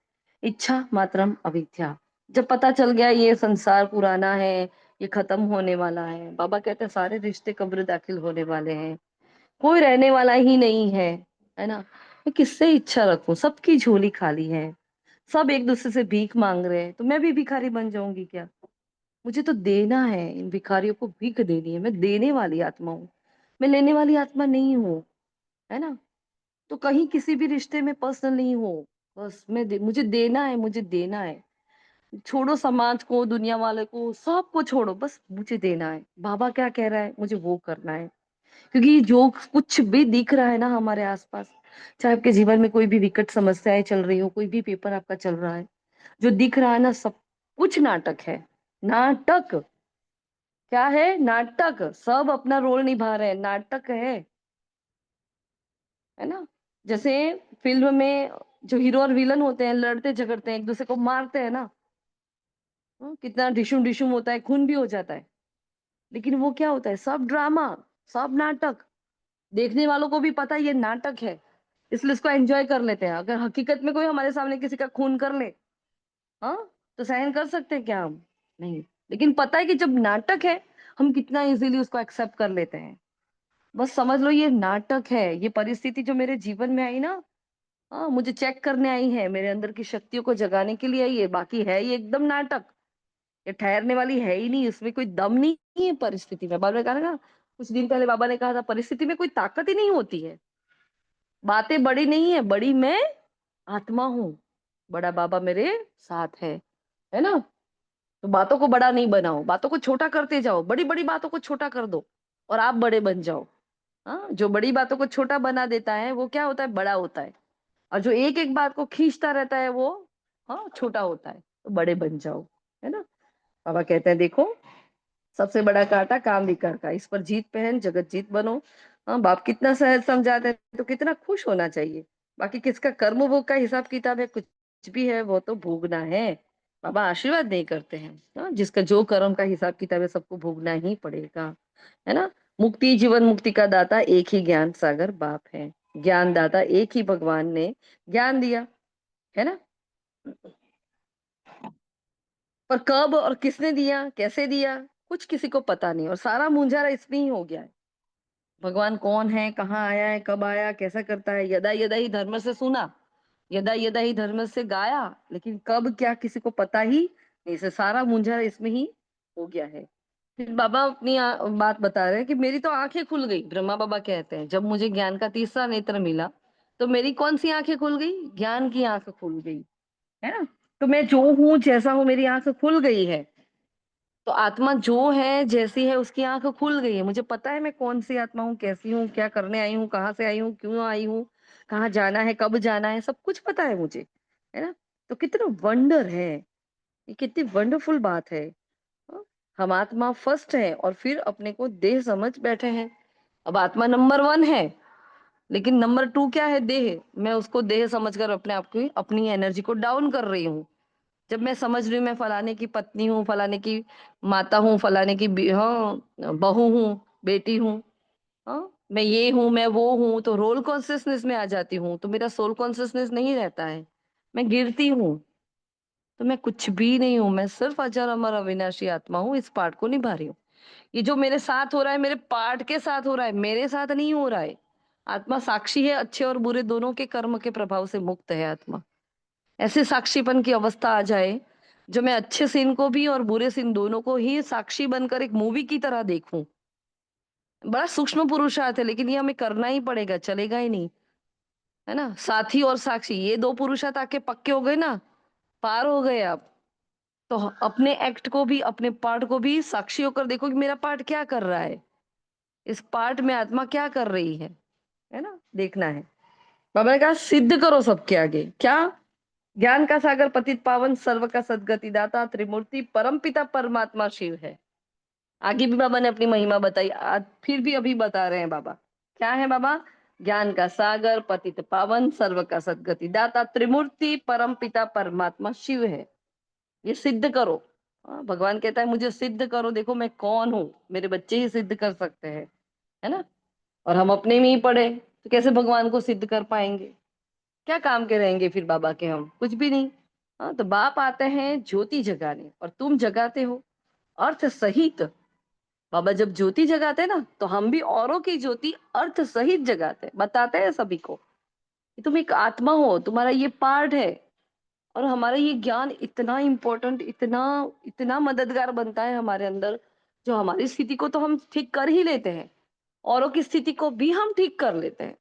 इच्छा मात्रम अविद्या। जब पता चल गया ये संसार पुराना है, ये खत्म होने वाला है, बाबा कहते हैं सारे रिश्ते कब्र दाखिल होने वाले हैं, कोई रहने वाला ही नहीं है ना। मैं किससे इच्छा रखूं? सबकी झोली खाली है, सब एक दूसरे से भीख मांग रहे हैं, तो मैं भी भिखारी बन जाऊंगी क्या? मुझे तो देना है, इन भिखारियों को भीख देनी है। मैं देने वाली आत्मा हूँ, मैं लेने वाली आत्मा नहीं हूँ, है ना। तो कहीं किसी भी रिश्ते में पर्सनल नहीं हो। बस मुझे देना है, मुझे देना है। छोड़ो समाज को, दुनिया वाले को, सबको छोड़ो, बस मुझे देना है। बाबा क्या कह रहा है, मुझे वो करना है। क्योंकि जो कुछ भी दिख रहा है ना हमारे आसपास, चाहे आपके जीवन में कोई भी विकट समस्याएं चल रही हो, कोई भी पेपर आपका चल रहा है, जो दिख रहा है ना, सब कुछ नाटक है। नाटक क्या है? नाटक। सब अपना रोल निभा रहे हैं, नाटक है ना। जैसे फिल्म में जो हीरो और विलन होते हैं, लड़ते झगड़ते हैं, एक दूसरे को मारते हैं ना, कितना डिशुम डिशुम होता है, खून भी हो जाता है। लेकिन वो क्या होता है? सब ड्रामा, सब नाटक। देखने वालों को भी पता है ये नाटक है, इसलिए इसको एंजॉय कर लेते हैं। अगर हकीकत में कोई हमारे सामने किसी का खून कर ले, हाँ, तो सहन कर सकते हैं क्या हम? नहीं। लेकिन पता है कि जब नाटक है, हम कितना इजीली उसको एक्सेप्ट कर लेते हैं। बस समझ लो ये नाटक है। ये परिस्थिति जो मेरे जीवन में आई ना, हाँ, मुझे चेक करने आई है, मेरे अंदर की शक्तियों को जगाने के लिए आई है। बाकी है ये एकदम नाटक, ये ठहरने वाली है ही नहीं, इसमें कोई दम नहीं है परिस्थिति में। बाबा ने कहा ना, कुछ दिन पहले बाबा ने कहा था, परिस्थिति में कोई ताकत ही नहीं होती है। बातें बड़ी नहीं है, बड़ी मैं आत्मा हूँ, बड़ा बाबा मेरे साथ है ना। तो बातों को बड़ा नहीं बनाओ, बातों को छोटा करते जाओ, बड़ी बड़ी बातों को छोटा कर दो और आप बड़े बन जाओ। हाँ, जो बड़ी बातों को छोटा बना देता है वो क्या होता है? बड़ा होता है। और जो एक एक बात को खींचता रहता है वो, हाँ, छोटा होता है। तो बड़े बन जाओ, है ना। बाबा कहते हैं देखो, सबसे बड़ा कांटा काम विकार का, इस पर जीत पहन जगत जीत बनो। हाँ, बाप कितना सहज समझाते हैं, तो कितना खुश होना चाहिए। बाकी किसका कर्म भोग का हिसाब किताब है, कुछ भी है, वो तो भोगना है। बाबा आशीर्वाद नहीं करते हैं। हाँ, जिसका जो कर्म का हिसाब किताब है, सबको भोगना ही पड़ेगा, है ना। मुक्ति, जीवन मुक्ति का दाता एक ही ज्ञान सागर बाप है। ज्ञान दाता एक ही भगवान ने ज्ञान दिया, है ना। पर कब और किसने दिया, कैसे दिया, कुछ किसी को पता नहीं। और सारा मुंजारा इसमें ही हो गया है। भगवान कौन है, कहाँ आया है, कब आया, कैसा करता है, यदा यदा ही धर्म से सुना, यदा यदा ही धर्म से गाया, लेकिन कब क्या किसी को पता ही नहीं। से सारा मुंजारा इसमें ही हो गया है। फिर बाबा अपनी बात बता रहे हैं कि मेरी तो आंखें खुल गई। ब्रह्मा बाबा कहते हैं जब मुझे ज्ञान का तीसरा नेत्र मिला, तो मेरी कौन सी आंखें खुल गई? ज्ञान की आंख खुल गई, है ना। तो मैं जो हूँ, जैसा हूँ, मेरी आंख खुल गई है। तो आत्मा जो है, जैसी है, उसकी आंख खुल गई है। मुझे पता है मैं कौन सी आत्मा हूँ, कैसी हूँ, क्या करने आई हूँ, कहाँ से आई हूँ, क्यों आई हूँ, कहाँ जाना है, कब जाना है, सब कुछ पता है मुझे, है ना। तो कितना वंडर है, ये कितनी वंडरफुल बात है। हाँ? हम आत्मा फर्स्ट है और फिर अपने को देह समझ बैठे हैं। अब आत्मा नंबर वन है, लेकिन नंबर टू क्या है? देह। मैं उसको देह समझकर अपने आप की, अपनी एनर्जी को डाउन कर रही हूँ। जब मैं समझ रही हूँ मैं फलाने की पत्नी हूँ, फलाने की माता हूँ, फलाने की हाँ, बहू हूँ, बेटी हूँ, हाँ, मैं ये हूँ, मैं वो हूँ, तो रोल कॉन्सियसनेस में आ जाती हूँ, तो मेरा सोल कॉन्सियसनेस नहीं रहता है। मैं गिरती हूँ, तो मैं कुछ भी नहीं हूँ। मैं सिर्फ अजर अमर अविनाशी आत्मा हूँ, इस पार्ट को निभा रही हूँ। ये जो मेरे साथ हो रहा है, मेरे पार्ट के साथ हो रहा है, मेरे साथ नहीं हो रहा है। आत्मा साक्षी है, अच्छे और बुरे दोनों के कर्म के प्रभाव से मुक्त है आत्मा। ऐसे साक्षीपन की अवस्था आ जाए, जो मैं अच्छे सीन को भी और बुरे सीन दोनों को ही साक्षी बनकर एक मूवी की तरह देखूं, बड़ा सूक्ष्म पुरुषार्थ है, लेकिन ये हमें करना ही पड़ेगा, चलेगा ही नहीं, है ना। साथी और साक्षी, ये दो पुरुषार्थ आके पक्के हो गए ना, पार हो गए आप। तो अपने एक्ट को भी, अपने पार्ट को भी साक्षी होकर देखो कि मेरा पार्ट क्या कर रहा है, इस पार्ट में आत्मा क्या कर रही है ना, देखना है। बाबा ने कहा सिद्ध करो सबके आगे क्या, ज्ञान का सागर पतित पावन सर्व का सदगति दाता त्रिमूर्ति परम पिता परमात्मा शिव है। आगे भी बाबा ने अपनी महिमा बताई, आज फिर भी अभी बता रहे हैं बाबा। क्या है बाबा? ज्ञान का सागर पतित पावन सर्व का सदगति दाता त्रिमूर्ति परम पिता परमात्मा शिव है। ये सिद्ध करो। भगवान कहता है मुझे सिद्ध करो, देखो मैं कौन हूं। मेरे बच्चे ही सिद्ध कर सकते हैं, है ना। और हम अपने में ही पड़े तो कैसे भगवान को सिद्ध कर पाएंगे? क्या काम के रहेंगे फिर बाबा के हम? कुछ भी नहीं। हाँ, तो बाप आते हैं ज्योति जगाने और तुम जगाते हो अर्थ सहित। बाबा जब ज्योति जगाते हैं ना, तो हम भी औरों की ज्योति अर्थ सहित जगाते हैं, बताते हैं सभी को कि तुम एक आत्मा हो, तुम्हारा ये पार्ट है। और हमारा ये ज्ञान इतना इम्पोर्टेंट, इतना इतना मददगार बनता है हमारे अंदर, जो हमारी स्थिति को तो हम ठीक कर ही लेते हैं, औरों की स्थिति को भी हम ठीक कर लेते हैं।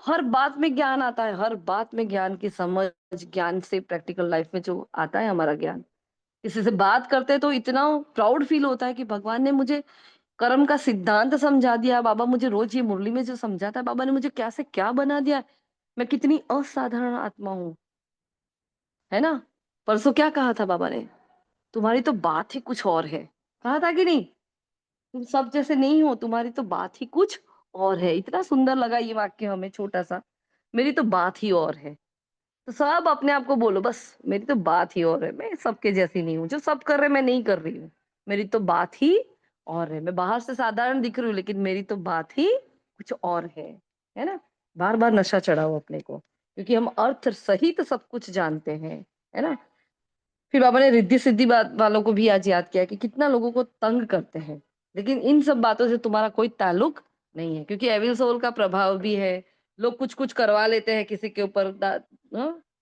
हर बात में ज्ञान आता है, हर बात में ज्ञान की समझ, ज्ञान से प्रैक्टिकल लाइफ में जो आता है हमारा ज्ञान। किसी से बात करते हैं तो इतना प्राउड फील होता है कि भगवान ने मुझे कर्म का सिद्धांत समझा दिया। बाबा मुझे रोज ये मुरली में जो समझाता है, बाबा ने मुझे क्या से क्या बना दिया। मैं कितनी असाधारण आत्मा हूँ, है ना। परसों क्या कहा था बाबा ने? तुम्हारी तो बात ही कुछ और है, कहा था कि नहीं? तुम सब जैसे नहीं हो, तुम्हारी तो बात ही कुछ और है। इतना सुंदर लगा ये वाक्य हमें, छोटा सा, मेरी तो बात ही और है। तो सब अपने आप को बोलो बस, मेरी तो बात ही और है, मैं सबके जैसी नहीं हूँ, जो सब कर रहे मैं नहीं कर रही हूँ। मेरी तो बात ही और है। मैं बाहर से साधारण दिख रही हूँ, लेकिन मेरी तो बात ही कुछ और है ना। बार बार नशा चढ़ाओ अपने को, क्योंकि हम अर्थ सहित सब कुछ जानते हैं, है ना। फिर बाबा ने रिद्धि सिद्धि बात वालों को भी आज याद किया कि कितना लोगों को तंग करते हैं, लेकिन इन सब बातों से तुम्हारा कोई ताल्लुक नहीं है, क्योंकि एविल सोल का प्रभाव भी है। लोग कुछ कुछ करवा लेते हैं किसी के ऊपर,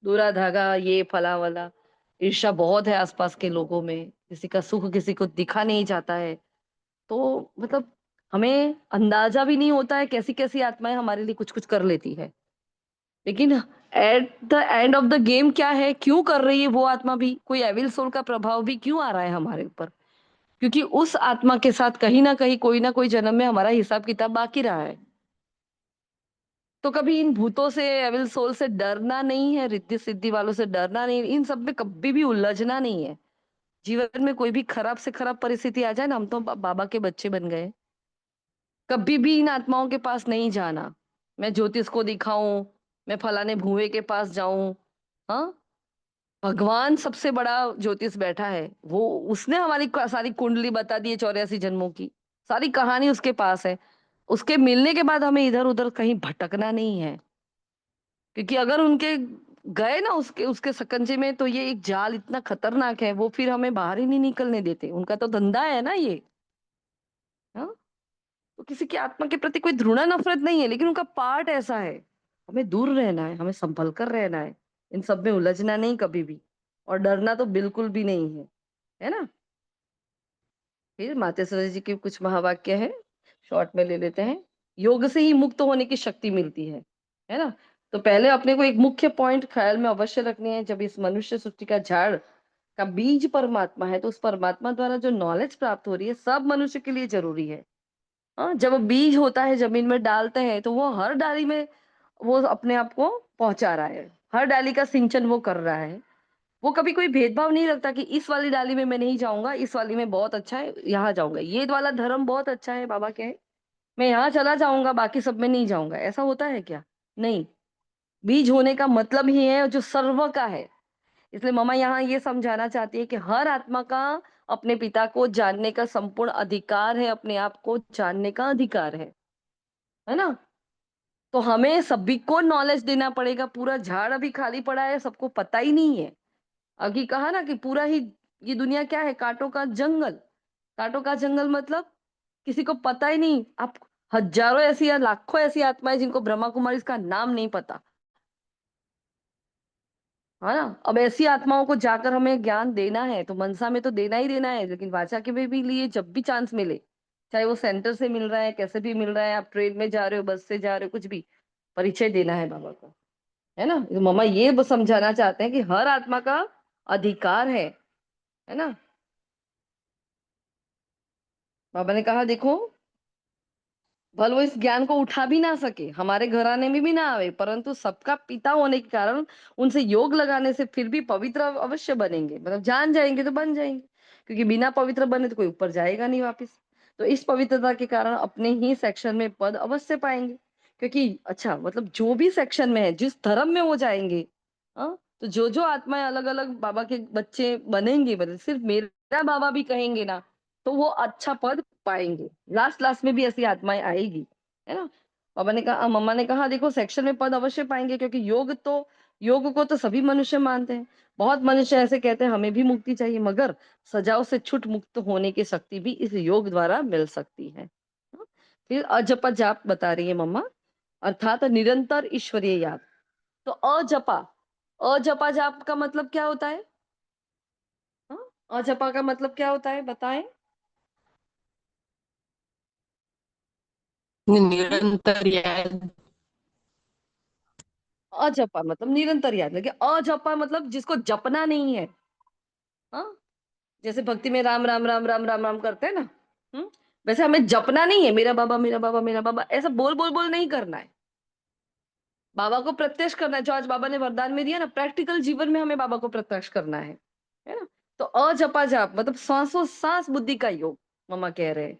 दूरा धागा, ये फला वाला। ईर्ष्या बहुत है आसपास के लोगों में, किसी का सुख किसी को दिखा नहीं जाता है। तो मतलब हमें अंदाजा भी नहीं होता है कैसी कैसी आत्माएं हमारे लिए कुछ कुछ कर लेती है। लेकिन at the end of the game क्या है, क्यों कर रही है वो आत्मा भी, कोई एविल सोल का प्रभाव भी क्यों आ रहा है हमारे ऊपर? क्योंकि उस आत्मा के साथ कहीं ना कोई जन्म में हमारा हिसाब किताब बाकी रहा है। तो कभी इन भूतों से, एविल सोल से डरना नहीं है, रिद्धि सिद्धि वालों से डरना नहीं, इन सब में कभी भी उलझना नहीं है। जीवन में कोई भी खराब से खराब परिस्थिति आ जाए ना, हम तो बाबा के बच्चे बन गए, कभी भी इन आत्माओं के पास नहीं जाना। मैं ज्योतिष को दिखाऊं, मैं फलाने भुए के पास जाऊं, हाँ। भगवान सबसे बड़ा ज्योतिष बैठा है, वो उसने हमारी सारी कुंडली बता दी है, 84 जन्मों की सारी कहानी उसके पास है। उसके मिलने के बाद हमें इधर उधर कहीं भटकना नहीं है, क्योंकि अगर उनके गए ना उसके उसके सकंजे में, तो ये एक जाल इतना खतरनाक है, वो फिर हमें बाहर ही नहीं निकलने देते। उनका तो धंधा है ना ये, हाँ। तो किसी की आत्मा के प्रति कोई घृणा नफरत नहीं है, लेकिन उनका पार्ट ऐसा है। हमें दूर रहना है, हमें संभल कर रहना है, इन सब में उलझना नहीं कभी भी, और डरना तो बिल्कुल भी नहीं है ना। फिर मातेश्वरी जी के कुछ महावाक्य है, शॉर्ट में ले लेते हैं। योग से ही मुक्त होने की शक्ति मिलती है ना। तो पहले अपने को एक मुख्य पॉइंट ख्याल में अवश्य रखनी है, जब इस मनुष्य सृष्टि का झाड़ का बीज परमात्मा है, तो उस परमात्मा द्वारा जो नॉलेज प्राप्त हो रही है सब मनुष्य के लिए जरूरी है। हाँ, जब वो बीज होता है जमीन में डालते हैं, तो वो हर डाली में वो अपने आप को पहुंचा रहा है, हर डाली का सिंचन वो कर रहा है। वो कभी कोई भेदभाव नहीं रखता कि इस वाली डाली में मैं नहीं जाऊंगा, इस वाली में बहुत अच्छा है यहाँ जाऊंगा, ये वाला धर्म बहुत अच्छा है बाबा के है, मैं यहाँ चला जाऊंगा बाकी सब में नहीं जाऊंगा। ऐसा होता है क्या? नहीं। बीज होने का मतलब ही है जो सर्व का है। इसलिए मम्मा यहाँ ये समझाना चाहती है कि हर आत्मा का अपने पिता को जानने का संपूर्ण अधिकार है, अपने आप को जानने का अधिकार है ना। तो हमें सभी को नॉलेज देना पड़ेगा। पूरा झाड़ अभी खाली पड़ा है, सबको पता ही नहीं है। अभी कहा ना कि पूरा ही ये दुनिया क्या है, कांटों का जंगल। कांटों का जंगल मतलब किसी को पता ही नहीं। आप हजारों ऐसी या लाखों ऐसी आत्माएं जिनको ब्रह्मा कुमारी इसका नाम नहीं पता, है ना। अब ऐसी आत्माओं को जाकर हमें ज्ञान देना है, तो मनसा में तो देना ही देना है, लेकिन वाचा के में भी लिए जब भी चांस मिले चाहे वो सेंटर से मिल रहा है, कैसे भी मिल रहा है, आप ट्रेन में जा रहे हो, बस से जा रहे हो, कुछ भी, परिचय देना है बाबा का, है ना। तो मम्मा ये समझाना चाहते हैं कि हर आत्मा का अधिकार है ना। बाबा ने कहा देखो, भले वो इस ज्ञान को उठा भी ना सके, हमारे घराने में भी ना आवे, परंतु सबका पिता होने के कारण उनसे योग लगाने से फिर भी पवित्र अवश्य बनेंगे, मतलब जान जाएंगे तो बन जाएंगे, क्योंकि बिना पवित्र बने तो कोई ऊपर जाएगा नहीं वापस। तो इस पवित्रता के कारण अपने ही सेक्शन में पद अवश्य पाएंगे, क्योंकि अच्छा मतलब जो भी सेक्शन में है, जिस धर्म में वो जाएंगे, हाँ, तो जो जो आत्माएं अलग अलग बाबा के बच्चे बनेंगे, मतलब सिर्फ मेरा बाबा भी कहेंगे ना, तो वो अच्छा पद पाएंगे, लास्ट लास्ट में भी ऐसी आत्माएं आएगी, है ना। बाबा ने कहा, मम्मा ने कहा देखो सेक्शन में पद अवश्य पाएंगे, क्योंकि योग को तो सभी मनुष्य मानते हैं। बहुत मनुष्य ऐसे कहते हैं हमें भी मुक्ति चाहिए, मगर सजाओं से छूट मुक्त होने की शक्ति भी इस योग द्वारा मिल सकती है। हाँ? फिर अजपा जाप बता रही है मम्मा, अर्थात निरंतर ईश्वरीय याद। तो अजपा, अजपा जाप का मतलब क्या होता है? हाँ? अजपा का मतलब क्या होता है बताएं। हम्म? निरंतर याद। अजपा मतलब निरंतर याद, लेकिन अजपा मतलब जिसको जपना नहीं है। हाँ, जैसे भक्ति में राम राम राम राम राम राम करते हैं ना, हम्म, वैसे हमें जपना नहीं है, मेरा बाबा मेरा बाबा मेरा बाबा, ऐसा बोल बोल बोल नहीं करना है। बाबा को प्रत्यक्ष करना है, जो आज बाबा ने वरदान में दिया ना, प्रैक्टिकल जीवन में हमें बाबा को प्रत्यक्ष करना है ना। तो अजपा जाप मतलब सांसों सांस बुद्धि का योग, मम्मा कह रहे हैं।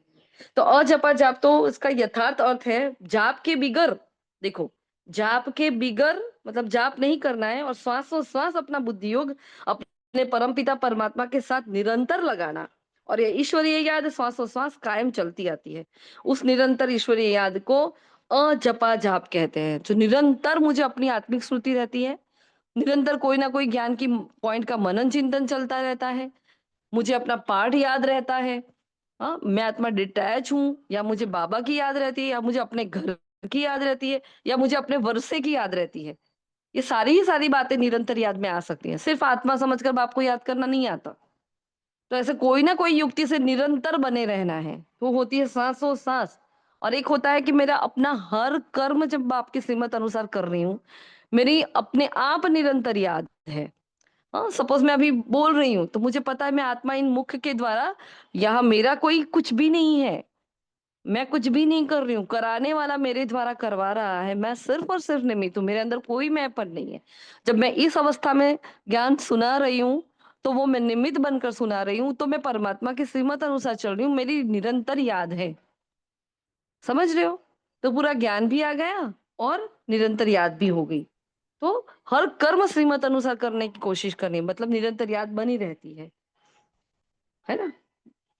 तो अजपा जाप, तो इसका यथार्थ अर्थ है जाप के बिगर, देखो, जाप के बिगर मतलब जाप नहीं करना है, और श्वासों श्वास अपना बुद्धि योग अपने परमपिता परमात्मा के साथ निरंतर लगाना। और ये ईश्वरीय याद श्वासों श्वास कायम चलती आती है, उस निरंतर ईश्वरीय याद को अजपा जाप कहते हैं। जो निरंतर मुझे अपनी आत्मिक स्मृति रहती है, निरंतर कोई ना कोई ज्ञान की पॉइंट का मनन चिंतन चलता रहता है, मुझे अपना पाठ याद रहता है, हाँ, मैं आत्मा डिटैच हूँ, या मुझे बाबा की याद रहती है, या मुझे अपने घर की याद रहती है, या मुझे अपने वर्षे की याद रहती है। ये सारी ही सारी बातें निरंतर याद में आ सकती हैं, सिर्फ आत्मा समझकर बाप को याद करना नहीं आता। तो ऐसे कोई ना कोई युक्ति से निरंतर बने रहना है, वो होती है सांसों सांस। और एक होता है कि मेरा अपना हर कर्म जब बाप की श्रीमत अनुसार कर रही हूँ, मेरी अपने आप निरंतर याद है। हाँ, सपोज मैं अभी बोल रही हूँ तो मुझे पता है मैं आत्मा इन मुख के द्वारा, यहाँ मेरा कोई कुछ भी नहीं है, मैं कुछ भी नहीं कर रही हूँ, कराने वाला मेरे द्वारा करवा रहा है, मैं सिर्फ और सिर्फ निमित्त हूँ, मेरे अंदर कोई मैंपन नहीं है। जब मैं इस अवस्था में ज्ञान सुना रही हूँ, तो वो मैं निमित्त बनकर सुना रही हूँ, तो मैं परमात्मा की श्रीमत अनुसार चल रही हूँ, मेरी निरंतर याद है। समझ रहे हो? तो पूरा ज्ञान भी आ गया और निरंतर याद भी हो गई। तो हर कर्म श्रीमत अनुसार करने की कोशिश करनी, मतलब निरंतर याद बनी रहती है ना।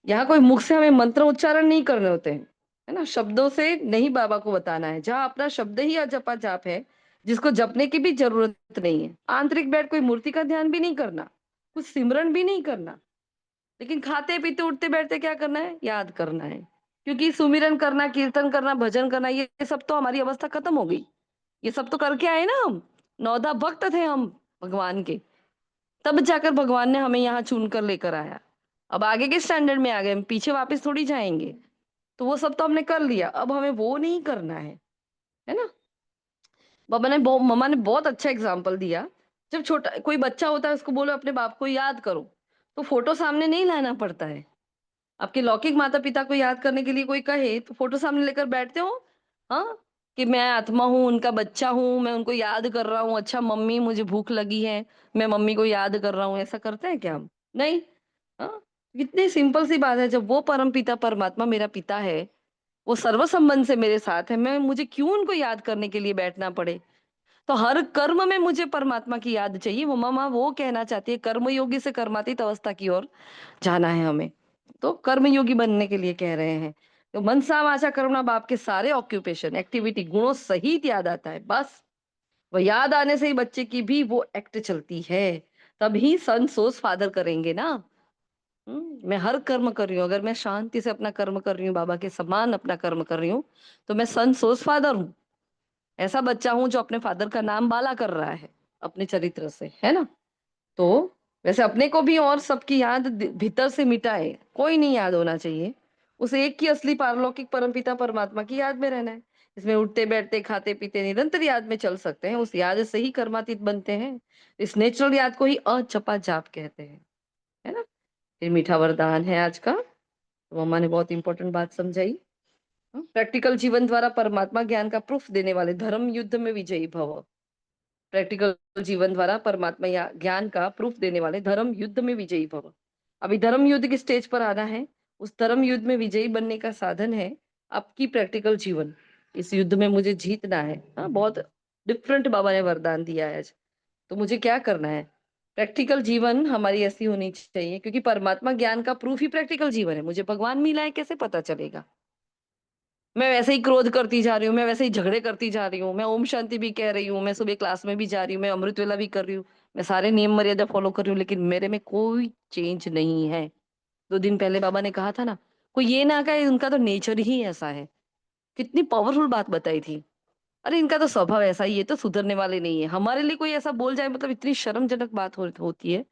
यहाँ कोई मुख से हमें मंत्र उच्चारण नहीं करने होते हैं, है ना, शब्दों से नहीं बाबा को बताना है। जहाँ अपना शब्द ही अजपा जाप है, जिसको जपने की भी जरूरत नहीं है, आंतरिक बैठ कोई मूर्ति का ध्यान भी नहीं करना, कुछ सिमरन भी नहीं करना, लेकिन खाते पीते उठते बैठते क्या करना है, याद करना है। क्योंकि सुमिरन करना, कीर्तन करना, भजन करना, ये सब तो हमारी अवस्था खत्म हो गई, ये सब तो करके आए ना हम, नौधा भक्त थे हम भगवान के, तब जाकर भगवान ने हमें यहाँ चुन कर लेकर आया। अब आगे के स्टैंडर्ड में आ गए हम, पीछे वापस थोड़ी जाएंगे। तो वो सब तो हमने कर लिया, अब हमें वो नहीं करना है ना। मम्मा ने बहुत अच्छा एग्जाम्पल दिया। जब छोटा कोई बच्चा होता है, उसको बोलो अपने बाप को याद करो, तो फोटो सामने नहीं लाना पड़ता है। आपके लौकिक माता पिता को याद करने के लिए कोई कहे तो फोटो सामने लेकर बैठते हो, हाँ, कि मैं आत्मा हूँ, उनका बच्चा हूँ, मैं उनको याद कर रहा हूँ, अच्छा मम्मी मुझे भूख लगी है, मैं मम्मी को याद कर रहा हूँ, ऐसा करते हैं क्या हम? नहीं। हाँ, कितनी सिंपल सी बात है, जब वो परम पिता परमात्मा मेरा पिता है, वो सर्व संबंध से मेरे साथ है, मैं मुझे क्यों उनको याद करने के लिए बैठना पड़े। तो हर कर्म में मुझे परमात्मा की याद चाहिए। वो मामा वो कहना चाहती है कर्मयोगी से कर्मातीत अवस्था की ओर जाना है हमें, तो कर्मयोगी बनने के लिए कह रहे हैं। तो मनसा वाचा कर्मणा बाप के सारे ऑक्यूपेशन एक्टिविटी गुणों सहित याद आता है, बस वो याद आने से ही बच्चे की भी वो एक्ट चलती है, तभी सन सोच फादर करेंगे ना। मैं हर कर्म कर रही हूँ, अगर मैं शांति से अपना कर्म कर रही हूँ, बाबा के समान अपना कर्म कर रही हूँ, तो मैं सन सोच फादर हूँ, ऐसा बच्चा हूं जो अपने फादर का नाम बाला कर रहा है अपने चरित्र से, है ना। तो वैसे अपने को भी और सबकी याद भीतर से मिटाए, कोई नहीं याद होना चाहिए, उस एक की असली पारलौकिक परमपिता परमात्मा की याद में रहना है। इसमें उठते बैठते खाते पीते निरंतर याद में चल सकते हैं। उस याद से ही कर्मातीत बनते हैं। इस नेचुरल याद को ही अचपा जाप कहते हैं, है ना। फिर मीठा वरदान है आज का, तो मम्मा ने बहुत इंपॉर्टेंट बात समझाई। प्रैक्टिकल जीवन द्वारा परमात्मा ज्ञान का प्रूफ देने वाले धर्म युद्ध में विजयी भव। प्रैक्टिकल जीवन द्वारा परमात्मा या ज्ञान का प्रूफ देने वाले धर्म युद्ध में विजयी भव। अभी धर्म युद्ध की स्टेज पर आना है। उस धर्म युद्ध में विजयी बनने का साधन है आपकी प्रैक्टिकल जीवन। इस युद्ध में मुझे जीतना है। हाँ, बहुत डिफरेंट बाबा ने वरदान दिया है आज। तो मुझे क्या करना है? प्रैक्टिकल जीवन हमारी ऐसी होनी चाहिए, क्योंकि परमात्मा ज्ञान का प्रूफ ही प्रैक्टिकल जीवन है। मुझे भगवान मिला है कैसे पता चलेगा? मैं वैसे ही क्रोध करती जा रही हूँ, मैं वैसे ही झगड़े करती जा रही हूँ, मैं ओम शांति भी कह रही हूँ, मैं सुबह क्लास में भी जा रही हूँ, मैं अमृत वेला भी कर रही हूँ, मैं सारे नियम मर्यादा फॉलो कर रही हूँ, लेकिन मेरे में कोई चेंज नहीं है। 2 दिन पहले बाबा ने कहा था ना, कोई ये ना कहे उनका तो नेचर ही ऐसा है। कितनी पावरफुल बात बताई थी। अरे इनका तो स्वभाव ऐसा ही है, तो सुधरने वाले नहीं है। हमारे लिए कोई ऐसा बोल जाए मतलब इतनी शर्मजनक बात होती है।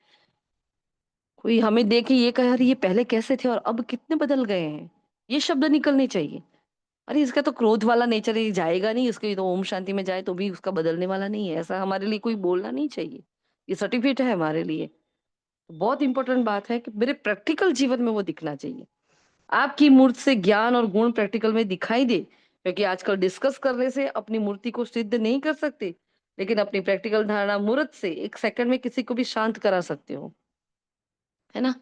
कोई हमें देखे ये कहे अरे ये पहले कैसे थे और अब कितने बदल गए हैं, ये शब्द निकलने चाहिए। अरे इसका तो क्रोध वाला नेचर ही जाएगा नहीं, उसके तो ओम शांति में जाए तो भी उसका बदलने वाला नहीं है, ऐसा हमारे लिए कोई बोलना नहीं चाहिए। ये सर्टिफिकेट है हमारे लिए। तो बहुत इंपॉर्टेंट बात है कि मेरे प्रैक्टिकल जीवन में वो दिखना चाहिए। आपकी मूर्त से ज्ञान और गुण प्रैक्टिकल में दिखाई दे, क्योंकि आजकल डिस्कस करने से अपनी मूर्ति को सिद्ध नहीं कर सकते, लेकिन अपनी प्रैक्टिकल धारणा मूर्त से 1 सेकंड में किसी को भी शांत करा सकते हो, है ना।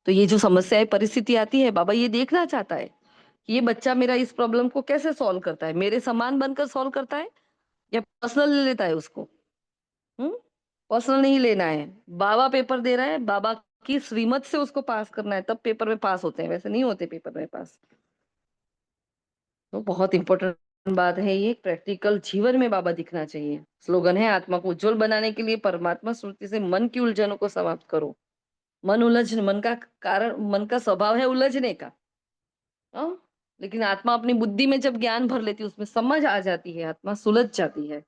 तो ये जो समस्याएं परिस्थिति आती है, बाबा ये देखना चाहता है कि ये बच्चा मेरा इस प्रॉब्लम को कैसे सॉल्व करता है, मेरे समान बनकर सॉल्व करता है या पर्सनल ले लेता है उसको। हम्म पर्सनल नहीं लेना है। बाबा पेपर दे रहा है, बाबा की श्रीमत से उसको पास करना है, तब पेपर में पास होते हैं, वैसे नहीं होते पेपर में पास। तो बहुत इंपॉर्टेंट बात है ये, प्रैक्टिकल जीवन में बाबा दिखना चाहिए। स्लोगन है, आत्मा को उज्जवल बनाने के लिए परमात्मा स्मृति से मन की उलझनों को समाप्त करो। मन का कारण, मन का स्वभाव है उलझने का। हाँ? लेकिन आत्मा अपनी बुद्धि में जब ज्ञान भर लेती है, उसमें समझ आ जाती है, आत्मा सुलझ जाती है।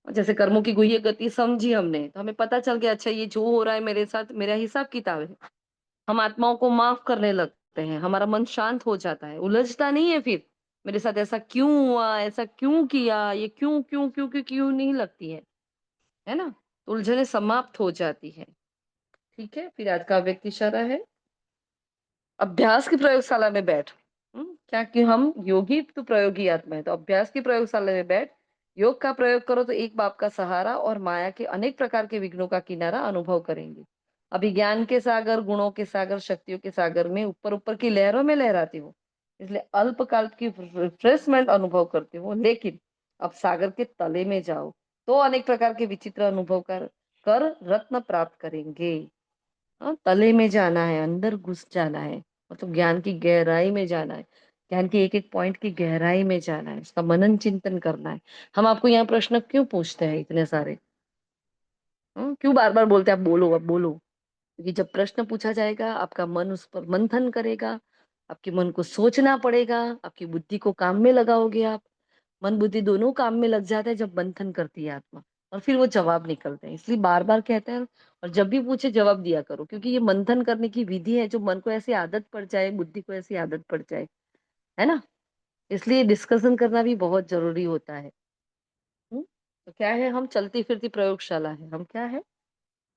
और जैसे कर्मों की गुह्य गति समझी हमने, तो हमें पता चल गया अच्छा ये जो हो रहा है मेरे साथ मेरा हिसाब किताब है। हम आत्माओं को माफ करने लगते हैं, हमारा मन शांत हो जाता है, उलझता नहीं है फिर। मेरे साथ ऐसा क्यों हुआ, ऐसा क्यों किया, ये क्यों क्यों क्यों क्यों क्यों नहीं लगती है ना। तो उलझने समाप्त हो जाती है। ठीक है, फिर आज का व्यक्ति इशारा है, अभ्यास की प्रयोगशाला में बैठ। क्या कि हम योगी तो प्रयोगी आत्मा है, तो अभ्यास की प्रयोगशाला में बैठ योग का प्रयोग करो तो एक बाप का सहारा और माया के अनेक प्रकार के विघ्नों का किनारा अनुभव करेंगे। अभी ज्ञान के सागर, गुणों के सागर, शक्तियों के सागर में ऊपर ऊपर की लहरों में लहराती हो, इसलिए अल्पकाल की रिफ्रेशमेंट अनुभव करते हो, लेकिन अब सागर के तले में जाओ तो अनेक प्रकार के विचित्र अनुभव कर रत्न प्राप्त करेंगे। हाँ, तले में जाना है, अंदर घुस जाना है, मतलब ज्ञान की गहराई में जाना है, ज्ञान के एक एक पॉइंट की गहराई में जाना है, उसका मनन चिंतन करना है। हम आपको यहाँ प्रश्न क्यों पूछते हैं इतने सारे? क्यों बार बार बोलते हैं आप बोलो अब बोलो? क्योंकि जब प्रश्न पूछा जाएगा आपका मन उस पर मंथन करेगा, आपके मन को सोचना पड़ेगा, आपकी बुद्धि को काम में लगाओगे आप। मन बुद्धि दोनों काम में लग जाता है जब मंथन करती है आत्मा, और फिर वो जवाब निकलते हैं। इसलिए बार बार कहते हैं, और जब भी पूछे जवाब दिया करो, क्योंकि ये मंथन करने की विधि है, जो मन को ऐसी आदत पड़ जाए, बुद्धि को ऐसी आदत पड़ जाए, है ना। इसलिए डिस्कशन करना भी बहुत जरूरी होता है। तो क्या है, हम चलती फिरती प्रयोगशाला है, हम क्या है,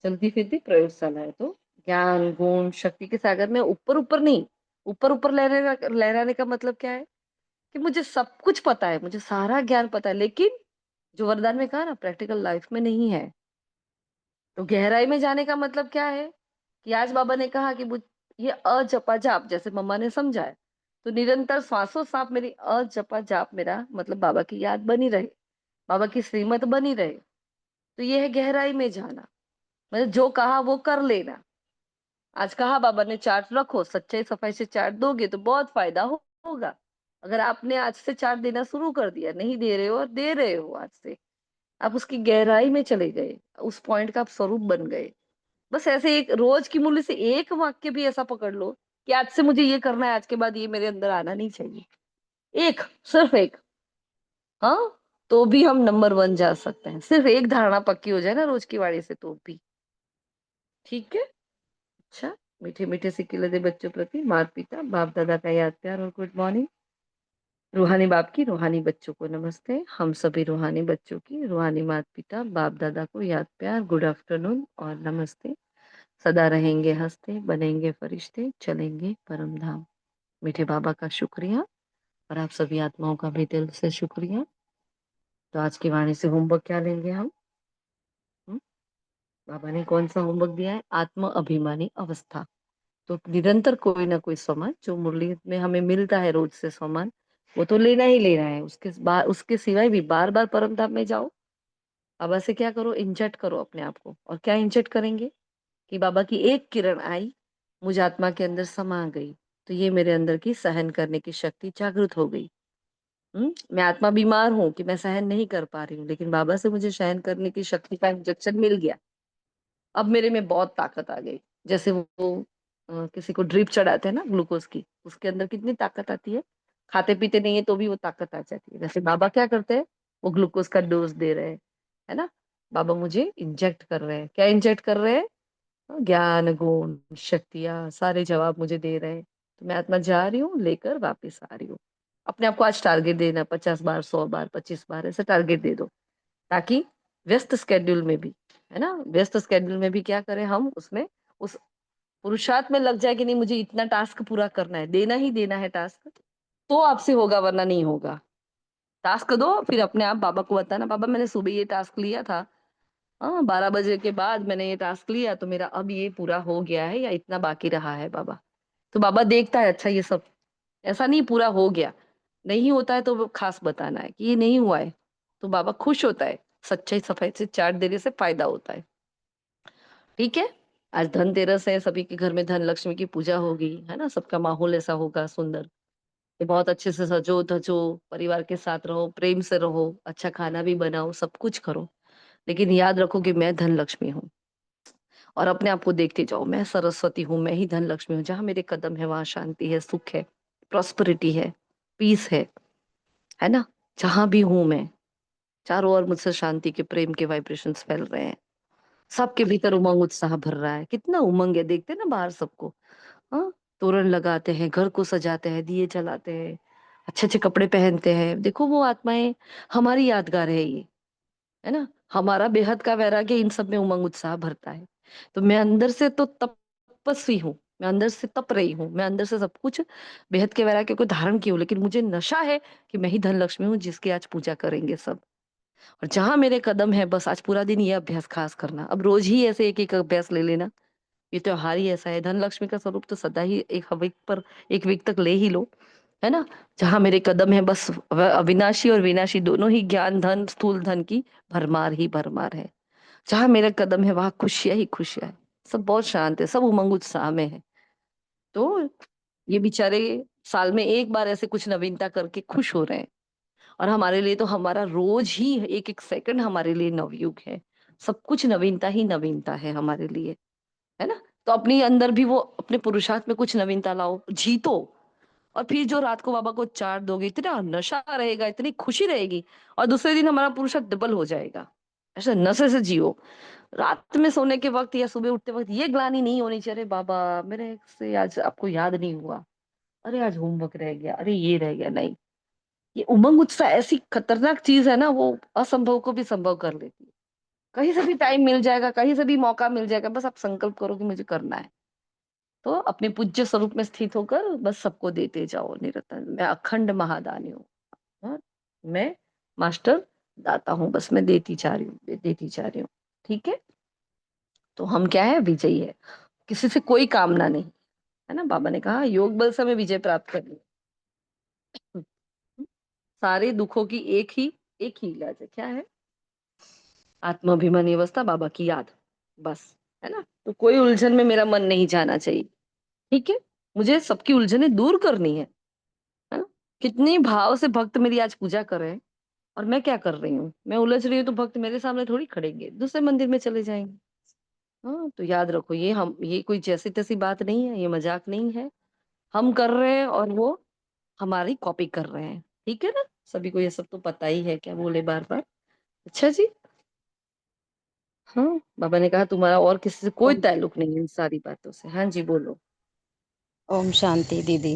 चलती फिरती प्रयोगशाला है। तो ज्ञान गुण शक्ति के सागर में ऊपर ऊपर नहीं, ऊपर ऊपर लहराने का मतलब क्या है कि मुझे सब कुछ पता है, मुझे सारा ज्ञान पता है, लेकिन जो वरदान में कहा ना प्रैक्टिकल लाइफ में नहीं है। तो गहराई में जाने का मतलब क्या है कि आज बाबा ने कहा कि ये अजपा जाप, जैसे मम्मा ने समझाया, तो निरंतर श्वासों सांप मेरी अजपा जाप, मेरा मतलब बाबा की याद बनी रहे, बाबा की श्रीमत बनी रहे। तो ये है गहराई में जाना, मतलब जो कहा वो कर लेना। आज कहा बाबा ने चार्ट रखो, सच्चाई सफाई से चार्ट दोगे तो बहुत फायदा होगा। अगर आपने आज से चार्ट देना शुरू कर दिया, नहीं दे रहे हो और दे रहे हो आज से, आप उसकी गहराई में चले गए, उस पॉइंट का आप स्वरूप बन गए। बस ऐसे एक रोज की मूल्य से एक वाक्य भी ऐसा पकड़ लो कि आज से मुझे ये करना है, आज के बाद ये मेरे अंदर आना नहीं चाहिए, एक, सिर्फ एक। हाँ, तो भी हम नंबर 1 जा सकते हैं, सिर्फ एक धारणा पक्की हो जाए ना रोज की वाणी से, तो भी ठीक है। अच्छा, मीठे मीठे सिक्के लदे बच्चों प्रति माता पिता बाप दादा का याद प्यार और गुड मॉर्निंग। रूहानी बाप की रूहानी बच्चों को नमस्ते। हम सभी रूहानी बच्चों की रूहानी माता पिता बाप दादा को याद प्यार गुड आफ्टरनून और नमस्ते। सदा रहेंगे हंसते, बनेंगे फरिश्ते, चलेंगे परम धाम। मीठे बाबा का शुक्रिया और आप सभी आत्माओं का भी दिल से शुक्रिया। तो आज की वाणी से होमवर्क क्या लेंगे हम? हम्म? बाबा ने कौन सा होमवर्क दिया है? आत्म अभिमानी अवस्था। तो निरंतर कोई ना कोई सामान जो मुरली में हमें मिलता है रोज से सामान, वो तो लेना ही लेना है। उसके सिवाय भी बार बार परम धाम में जाओ। बाबा से क्या करो? इंजर्ट करो अपने आप को। और क्या इंजर्ट करेंगे? कि बाबा की एक किरण आई, मुझ आत्मा के अंदर समा गई, तो ये मेरे अंदर की सहन करने की शक्ति जागृत हो गई। मैं आत्मा बीमार हूं कि मैं सहन नहीं कर पा रही हूँ, लेकिन बाबा से मुझे सहन करने की शक्ति का इंजेक्शन मिल गया। अब मेरे में बहुत ताकत आ गई। जैसे वो किसी को ड्रिप चढ़ाते हैं ना ग्लूकोज की, उसके अंदर कितनी ताकत आती है। खाते पीते नहीं है तो भी वो ताकत आ जाती है। वैसे बाबा क्या करते हैं? वो ग्लूकोज का डोज दे रहे हैं, है ना। बाबा मुझे इंजेक्ट कर रहे हैं। क्या इंजेक्ट कर रहे हैं? ज्ञान गुण शक्तियां सारे जवाब मुझे दे रहे हैं। तो मैं आत्मा जा रही हूँ, लेकर वापस आ रही हूँ। अपने आप को आज टारगेट देना, 50 बार, 100 बार, 25 बार ऐसे टारगेट दे दो, ताकि व्यस्त स्केड्यूल में भी, है ना, व्यस्त स्केड्यूल में भी क्या करें हम, उसमें उस पुरुषार्थ में लग जाए कि नहीं मुझे इतना टास्क पूरा करना है, देना ही देना है टास्क। तो आपसे होगा, वरना नहीं होगा। टास्क दो, फिर अपने आप बाबा को बताना, बाबा मैंने सुबह ये टास्क लिया था, हाँ 12 बजे के बाद मैंने ये टास्क लिया, तो मेरा अब ये पूरा हो गया है या इतना बाकी रहा है बाबा। तो बाबा देखता है, अच्छा ये सब ऐसा नहीं पूरा हो गया, नहीं होता है तो वो खास बताना है कि ये नहीं हुआ है। तो बाबा खुश होता है। सच्चाई सफाई से चार्ट देने से फायदा होता है। ठीक है। आज धनतेरस है, सभी के घर में धन लक्ष्मी की पूजा होगी, है ना। सबका माहौल ऐसा होगा सुंदर कि बहुत अच्छे से सजो धजो, परिवार के साथ रहो, प्रेम से रहो, अच्छा खाना भी बनाओ, सब कुछ करो। लेकिन याद रखो कि मैं धन लक्ष्मी हूँ। और अपने आप को देखते जाओ, मैं सरस्वती हूँ, मैं ही धन लक्ष्मी हूँ। जहां मेरे कदम है वहां शांति है, सुख है, प्रॉस्पेरिटी है, पीस है ना। जहां भी हूं मैं, चारों ओर मुझसे शांति के प्रेम के वाइब्रेशंस फैल रहे हैं। सबके भीतर उमंग उत्साह भर रहा है। कितना उमंग है, देखते हैं ना बाहर सबको। हाँ, तोरण लगाते हैं, घर को सजाते हैं, दिए जलाते हैं, अच्छे अच्छे कपड़े पहनते हैं। देखो वो आत्माएं हमारी यादगार है ये, है ना। हमारा बेहद का वैराग्य इन सब में उमंग उत्साह भरता है। तो मैं अंदर से तो तपस्वी हूँ, मैं अंदर से तप रही हूँ, मैं अंदर से सब कुछ बेहद के वैराग्य को धारण की हूँ, लेकिन मुझे नशा है कि मैं ही धन लक्ष्मी हूँ जिसकी आज पूजा करेंगे सब। और जहां मेरे कदम है, बस आज पूरा दिन ये अभ्यास खास करना। अब रोज ही ऐसे एक एक अभ्यास ले लेना। ये त्योहार ही ऐसा है, धन लक्ष्मी का स्वरूप तो सदा ही एक हविक पर, एक वीक तक ले ही लो, है ना। जहां मेरे कदम है, बस अविनाशी और विनाशी दोनों ही ज्ञान धन स्थूल धन की भरमार ही भरमार है। जहां मेरा कदम है वहां खुशियां ही खुशियां है। सब बहुत शांत है, सब उमंग उत्साह में है। तो ये बेचारे साल में एक बार ऐसे कुछ नवीनता करके खुश हो रहे हैं। और हमारे लिए तो हमारा रोज ही एक एक सेकंड हमारे लिए नवयुग है। सब कुछ नवीनता ही नवीनता है हमारे लिए, है ना। तो अपनी अंदर भी वो अपने पुरुषार्थ में कुछ नवीनता लाओ, जीतो। और फिर जो रात को बाबा को चार दोगे, इतना नशा रहेगा, इतनी खुशी रहेगी, और दूसरे दिन हमारा पुरुषार्थ डबल हो जाएगा। ऐसे नशे से जियो। रात में सोने के वक्त या सुबह उठते वक्त ये ग्लानि नहीं होनी चाहिए, अरे बाबा मेरे से आज आपको याद नहीं हुआ, अरे आज होमवर्क रह गया, अरे ये रह गया। नहीं, ये उमंग उत्साह ऐसी खतरनाक चीज है ना, वो असंभव को भी संभव कर लेती है। कहीं से भी टाइम मिल जाएगा, कहीं से भी मौका मिल जाएगा, बस आप संकल्प करो कि मुझे करना है। तो अपने पूज्य स्वरूप में स्थित होकर बस सबको देते जाओ निरंतर। मैं अखंड महादानी हूँ, हाँ? मैं मास्टर दाता हूँ, बस मैं देती जा रही हूँ, देती जा रही हूँ। ठीक है। तो हम क्या है? विजयी है। किसी से कोई कामना नहीं, है ना। बाबा ने कहा योग बल से हमें विजय प्राप्त करनी है। सारे दुखों की एक ही इलाज है, क्या है? आत्माभिमानी अवस्था, बाबा की याद, बस, है ना। तो कोई उलझन में मेरा मन नहीं जाना चाहिए। ठीक है। मुझे सबकी उलझने दूर करनी है ना। कितनी भाव से भक्त मेरी आज पूजा कर रहे हैं, और मैं क्या कर रही हूँ? मैं उलझ रही हूँ तो भक्त मेरे सामने थोड़ी खड़ेंगे, दूसरे मंदिर में चले जाएंगे। हाँ, तो याद रखो, ये कोई जैसी तैसी बात नहीं है, ये मजाक नहीं है। हम कर रहे हैं और वो हमारी कॉपी कर रहे हैं। ठीक है ना। सभी को ये सब तो पता ही है, क्या बोले बार बार। अच्छा जी। हाँ, बाबा ने कहा तुम्हारा और किसी से कोई ओम ताल्लुक नहीं है इन सारी बातों से। हाँ जी, बोलो। ओम शांति दीदी।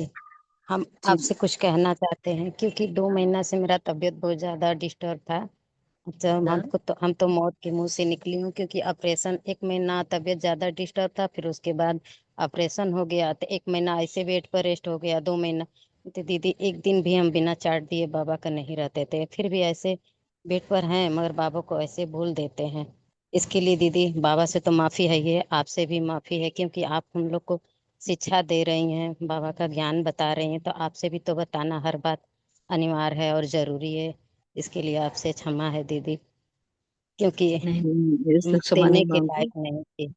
हम जी आपसे कुछ कहना चाहते हैं, क्योंकि 2 महीना से मेरा तबीयत बहुत ज्यादा डिस्टर्ब था। जब हाँ, हम तो मौत के मुंह से निकली हूँ, क्योंकि ऑपरेशन 1 महीना तबीयत ज्यादा डिस्टर्ब था, फिर उसके बाद ऑपरेशन हो गया तो 1 महीना ऐसे बेड पर रेस्ट हो गया। 2 महीना तो दीदी एक दिन भी हम बिना चाट दिए बाबा का नहीं रहते थे, फिर भी ऐसे बेड पर हैं मगर बाबा को ऐसे भूल देते हैं। इसके लिए दीदी बाबा से तो माफी है, ये आपसे भी माफी है, क्योंकि आप हम लोग को शिक्षा दे रही हैं, बाबा का ज्ञान बता रही हैं, तो आपसे भी तो बताना हर बात अनिवार्य है और जरूरी है। इसके लिए आपसे क्षमा है दीदी, क्योंकि नहीं नहीं, मेरे से क्षमा देने नहीं के लायक मांगती। नहीं थी।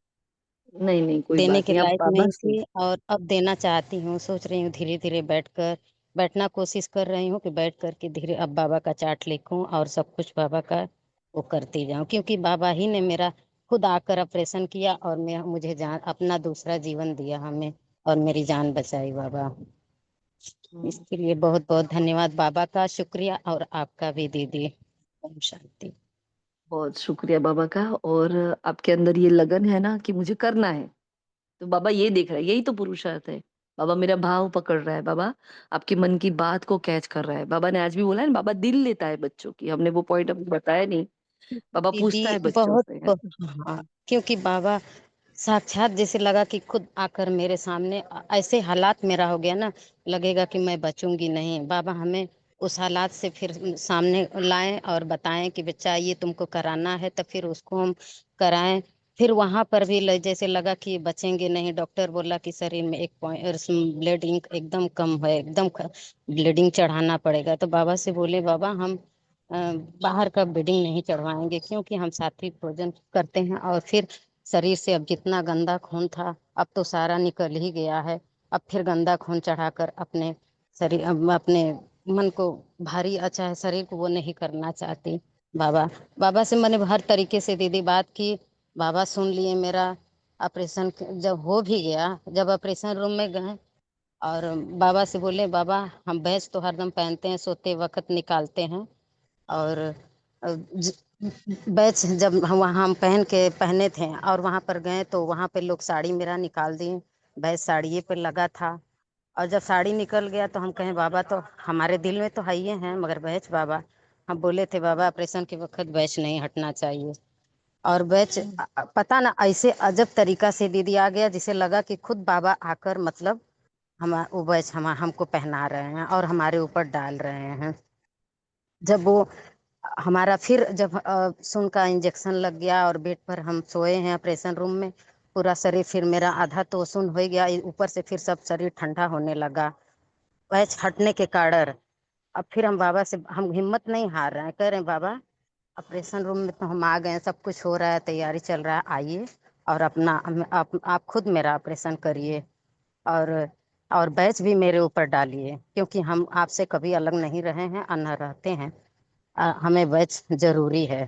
नहीं नहीं, कोई देने बात के नहीं, आप लायक बाबा नहीं से। थी और अब देना चाहती हूँ। सोच रही हूँ धीरे धीरे बैठना कोशिश कर रही हूँ कि बैठ कर के धीरे अब बाबा का चार्ट लिखूं और सब कुछ बाबा का वो करती जाऊं, क्योंकि बाबा ही ने मेरा खुद आकर ऑपरेशन किया और मैं मुझे जान अपना दूसरा जीवन दिया हमें और मेरी जान बचाई बाबा। हम्म, इसके लिए बहुत बहुत धन्यवाद बाबा का, शुक्रिया, और आपका भी दीदी। ओम शांति। बहुत शुक्रिया बाबा का। और आपके अंदर ये लगन है ना कि मुझे करना है, तो बाबा ये देख रहा है, यही तो पुरुषार्थ है। बाबा मेरा भाव पकड़ रहा है, बाबा आपके मन की बात को कैच कर रहा है। बाबा ने आज भी बोला है ना, बाबा दिल लेता है बच्चों की। हमने वो पॉइंट अभी बताया नहीं। बाबा दीदी पूछता है बच्चों बहुत से, है ना। हाँ, क्योंकि बाबा साक्षात जैसे लगा कि खुद आकर मेरे सामने ऐसे हालात मेरा हो गया ना, लगेगा कि मैं बचूंगी नहीं। बाबा हमें उस हालात से फिर सामने लाएं और बताएं कि बच्चा ये तुमको कराना है, तो फिर उसको हम कराएं। फिर वहां पर भी जैसे लगा कि बचेंगे नहीं, डॉक्टर बोला कि शरीर में 1 पॉइंट ब्लीडिंग एकदम कम है, एकदम ब्लीडिंग चढ़ाना पड़ेगा। तो बाबा से बोले बाबा हम अ, बाहर का ब्लीडिंग नहीं चढ़वाएंगे, क्योंकि हम सात्विक भोजन करते हैं और फिर शरीर से अब जितना गंदा खून था अब तो सारा निकल ही गया है। अब फिर गंदा खून चढ़ाकर अपने शरीर अपने मन को भारी, अच्छा है शरीर को, वो नहीं करना चाहती। बाबा बाबा से मैंने हर तरीके से दीदी बात की। बाबा सुन लिए मेरा। ऑपरेशन जब हो भी गया, जब ऑपरेशन रूम में गए और बाबा से बोले बाबा हम भैंस तो हरदम पहनते हैं, सोते वक्त निकालते हैं, और बैच जब हम वहाँ हम पहने थे और वहाँ पर गए तो वहाँ पे लोग साड़ी मेरा निकाल दिए, बैच साड़िए पे लगा था। और जब साड़ी निकल गया तो हम कहें बाबा तो हमारे दिल में तो है ही हैं, मगर बैच बाबा, हम बोले थे बाबा ऑपरेशन के वक्त बैच नहीं हटना चाहिए। और बैच पता ना ऐसे अजब तरीका से दीदी आ गया, जिसे लगा कि खुद बाबा आकर मतलब हम वो बैच हमको पहना रहे हैं और हमारे ऊपर डाल रहे हैं। जब वो हमारा फिर जब सुन का इंजेक्शन लग गया और बेड पर हम सोए हैं ऑपरेशन रूम में, पूरा शरीर फिर मेरा आधा तो सुन हो गया, ऊपर से फिर सब शरीर ठंडा होने लगा पैच हटने के कारण। अब फिर हम बाबा से हम हिम्मत नहीं हार रहे हैं, कह रहे हैं बाबा ऑपरेशन रूम में तो हम आ गए हैं, सब कुछ हो रहा है, तैयारी चल रहा है, आइए और अपना आप खुद मेरा ऑपरेशन करिए और और बैच भी मेरे ऊपर डालिए, क्योंकि हम आपसे कभी अलग नहीं रहे हैं और न रहते हैं। हमें बैच जरूरी है।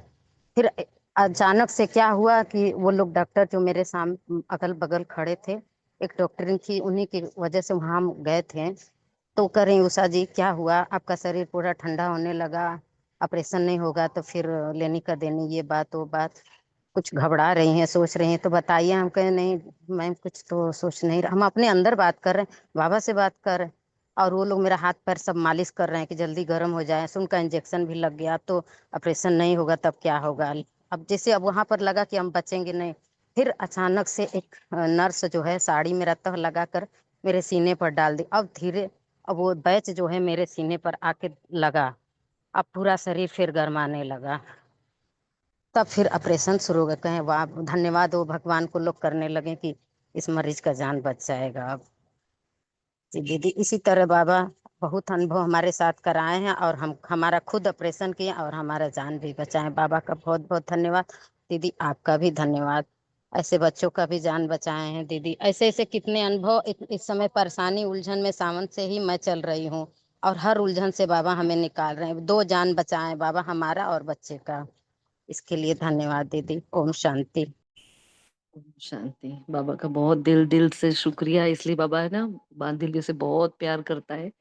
फिर अचानक से क्या हुआ कि वो लोग डॉक्टर जो मेरे सामने अगल बगल खड़े थे, एक डॉक्टर थी, उन्हीं की वजह से वहाँ हम गए थे। तो कह रही उषा जी क्या हुआ, आपका शरीर पूरा ठंडा होने लगा, ऑपरेशन नहीं होगा तो फिर लेनी का देनी, ये बात वो बात, कुछ घबरा रही हैं, सोच रही हैं, तो बताइए। हम कहे नहीं मैम कुछ तो सोच नहीं रहा, हम अपने अंदर बात कर रहे हैं, बाबा से बात कर रहे हैं। और वो लोग मेरा हाथ पैर सब मालिश कर रहे हैं कि जल्दी गर्म हो जाए, सुन का इंजेक्शन भी लग गया, अब तो ऑपरेशन नहीं होगा तब क्या होगा। अब जैसे अब वहां पर लगा कि हम बचेंगे नहीं, फिर अचानक से एक नर्स जो है साड़ी मेरा तह लगा कर मेरे सीने पर डाल दी। अब धीरे अब वो बैच जो है मेरे सीने पर आके लगा, अब पूरा शरीर फिर गरमाने लगा। तब फिर ऑपरेशन शुरू हो गया। कहें वाह धन्यवाद हो भगवान को, लोग करने लगे कि इस मरीज का जान बच जाएगा अब। जी दीदी इसी तरह बाबा बहुत अनुभव हमारे साथ कराए हैं और हम हमारा खुद ऑपरेशन किए और हमारा जान भी बचाए। बाबा का बहुत बहुत धन्यवाद। दीदी आपका भी धन्यवाद, ऐसे बच्चों का भी जान बचाए हैं दीदी। ऐसे ऐसे कितने अनुभव, इस समय परेशानी उलझन में सावन से ही मैं चल रही हूँ और हर उलझन से बाबा हमें निकाल रहे हैं। 2 जान बचाए बाबा, हमारा और बच्चे का। इसके लिए धन्यवाद दीदी। ओम शांति। शांति। बाबा का बहुत दिल दिल से शुक्रिया। इसलिए बाबा है ना, बांधिल से बहुत प्यार करता है।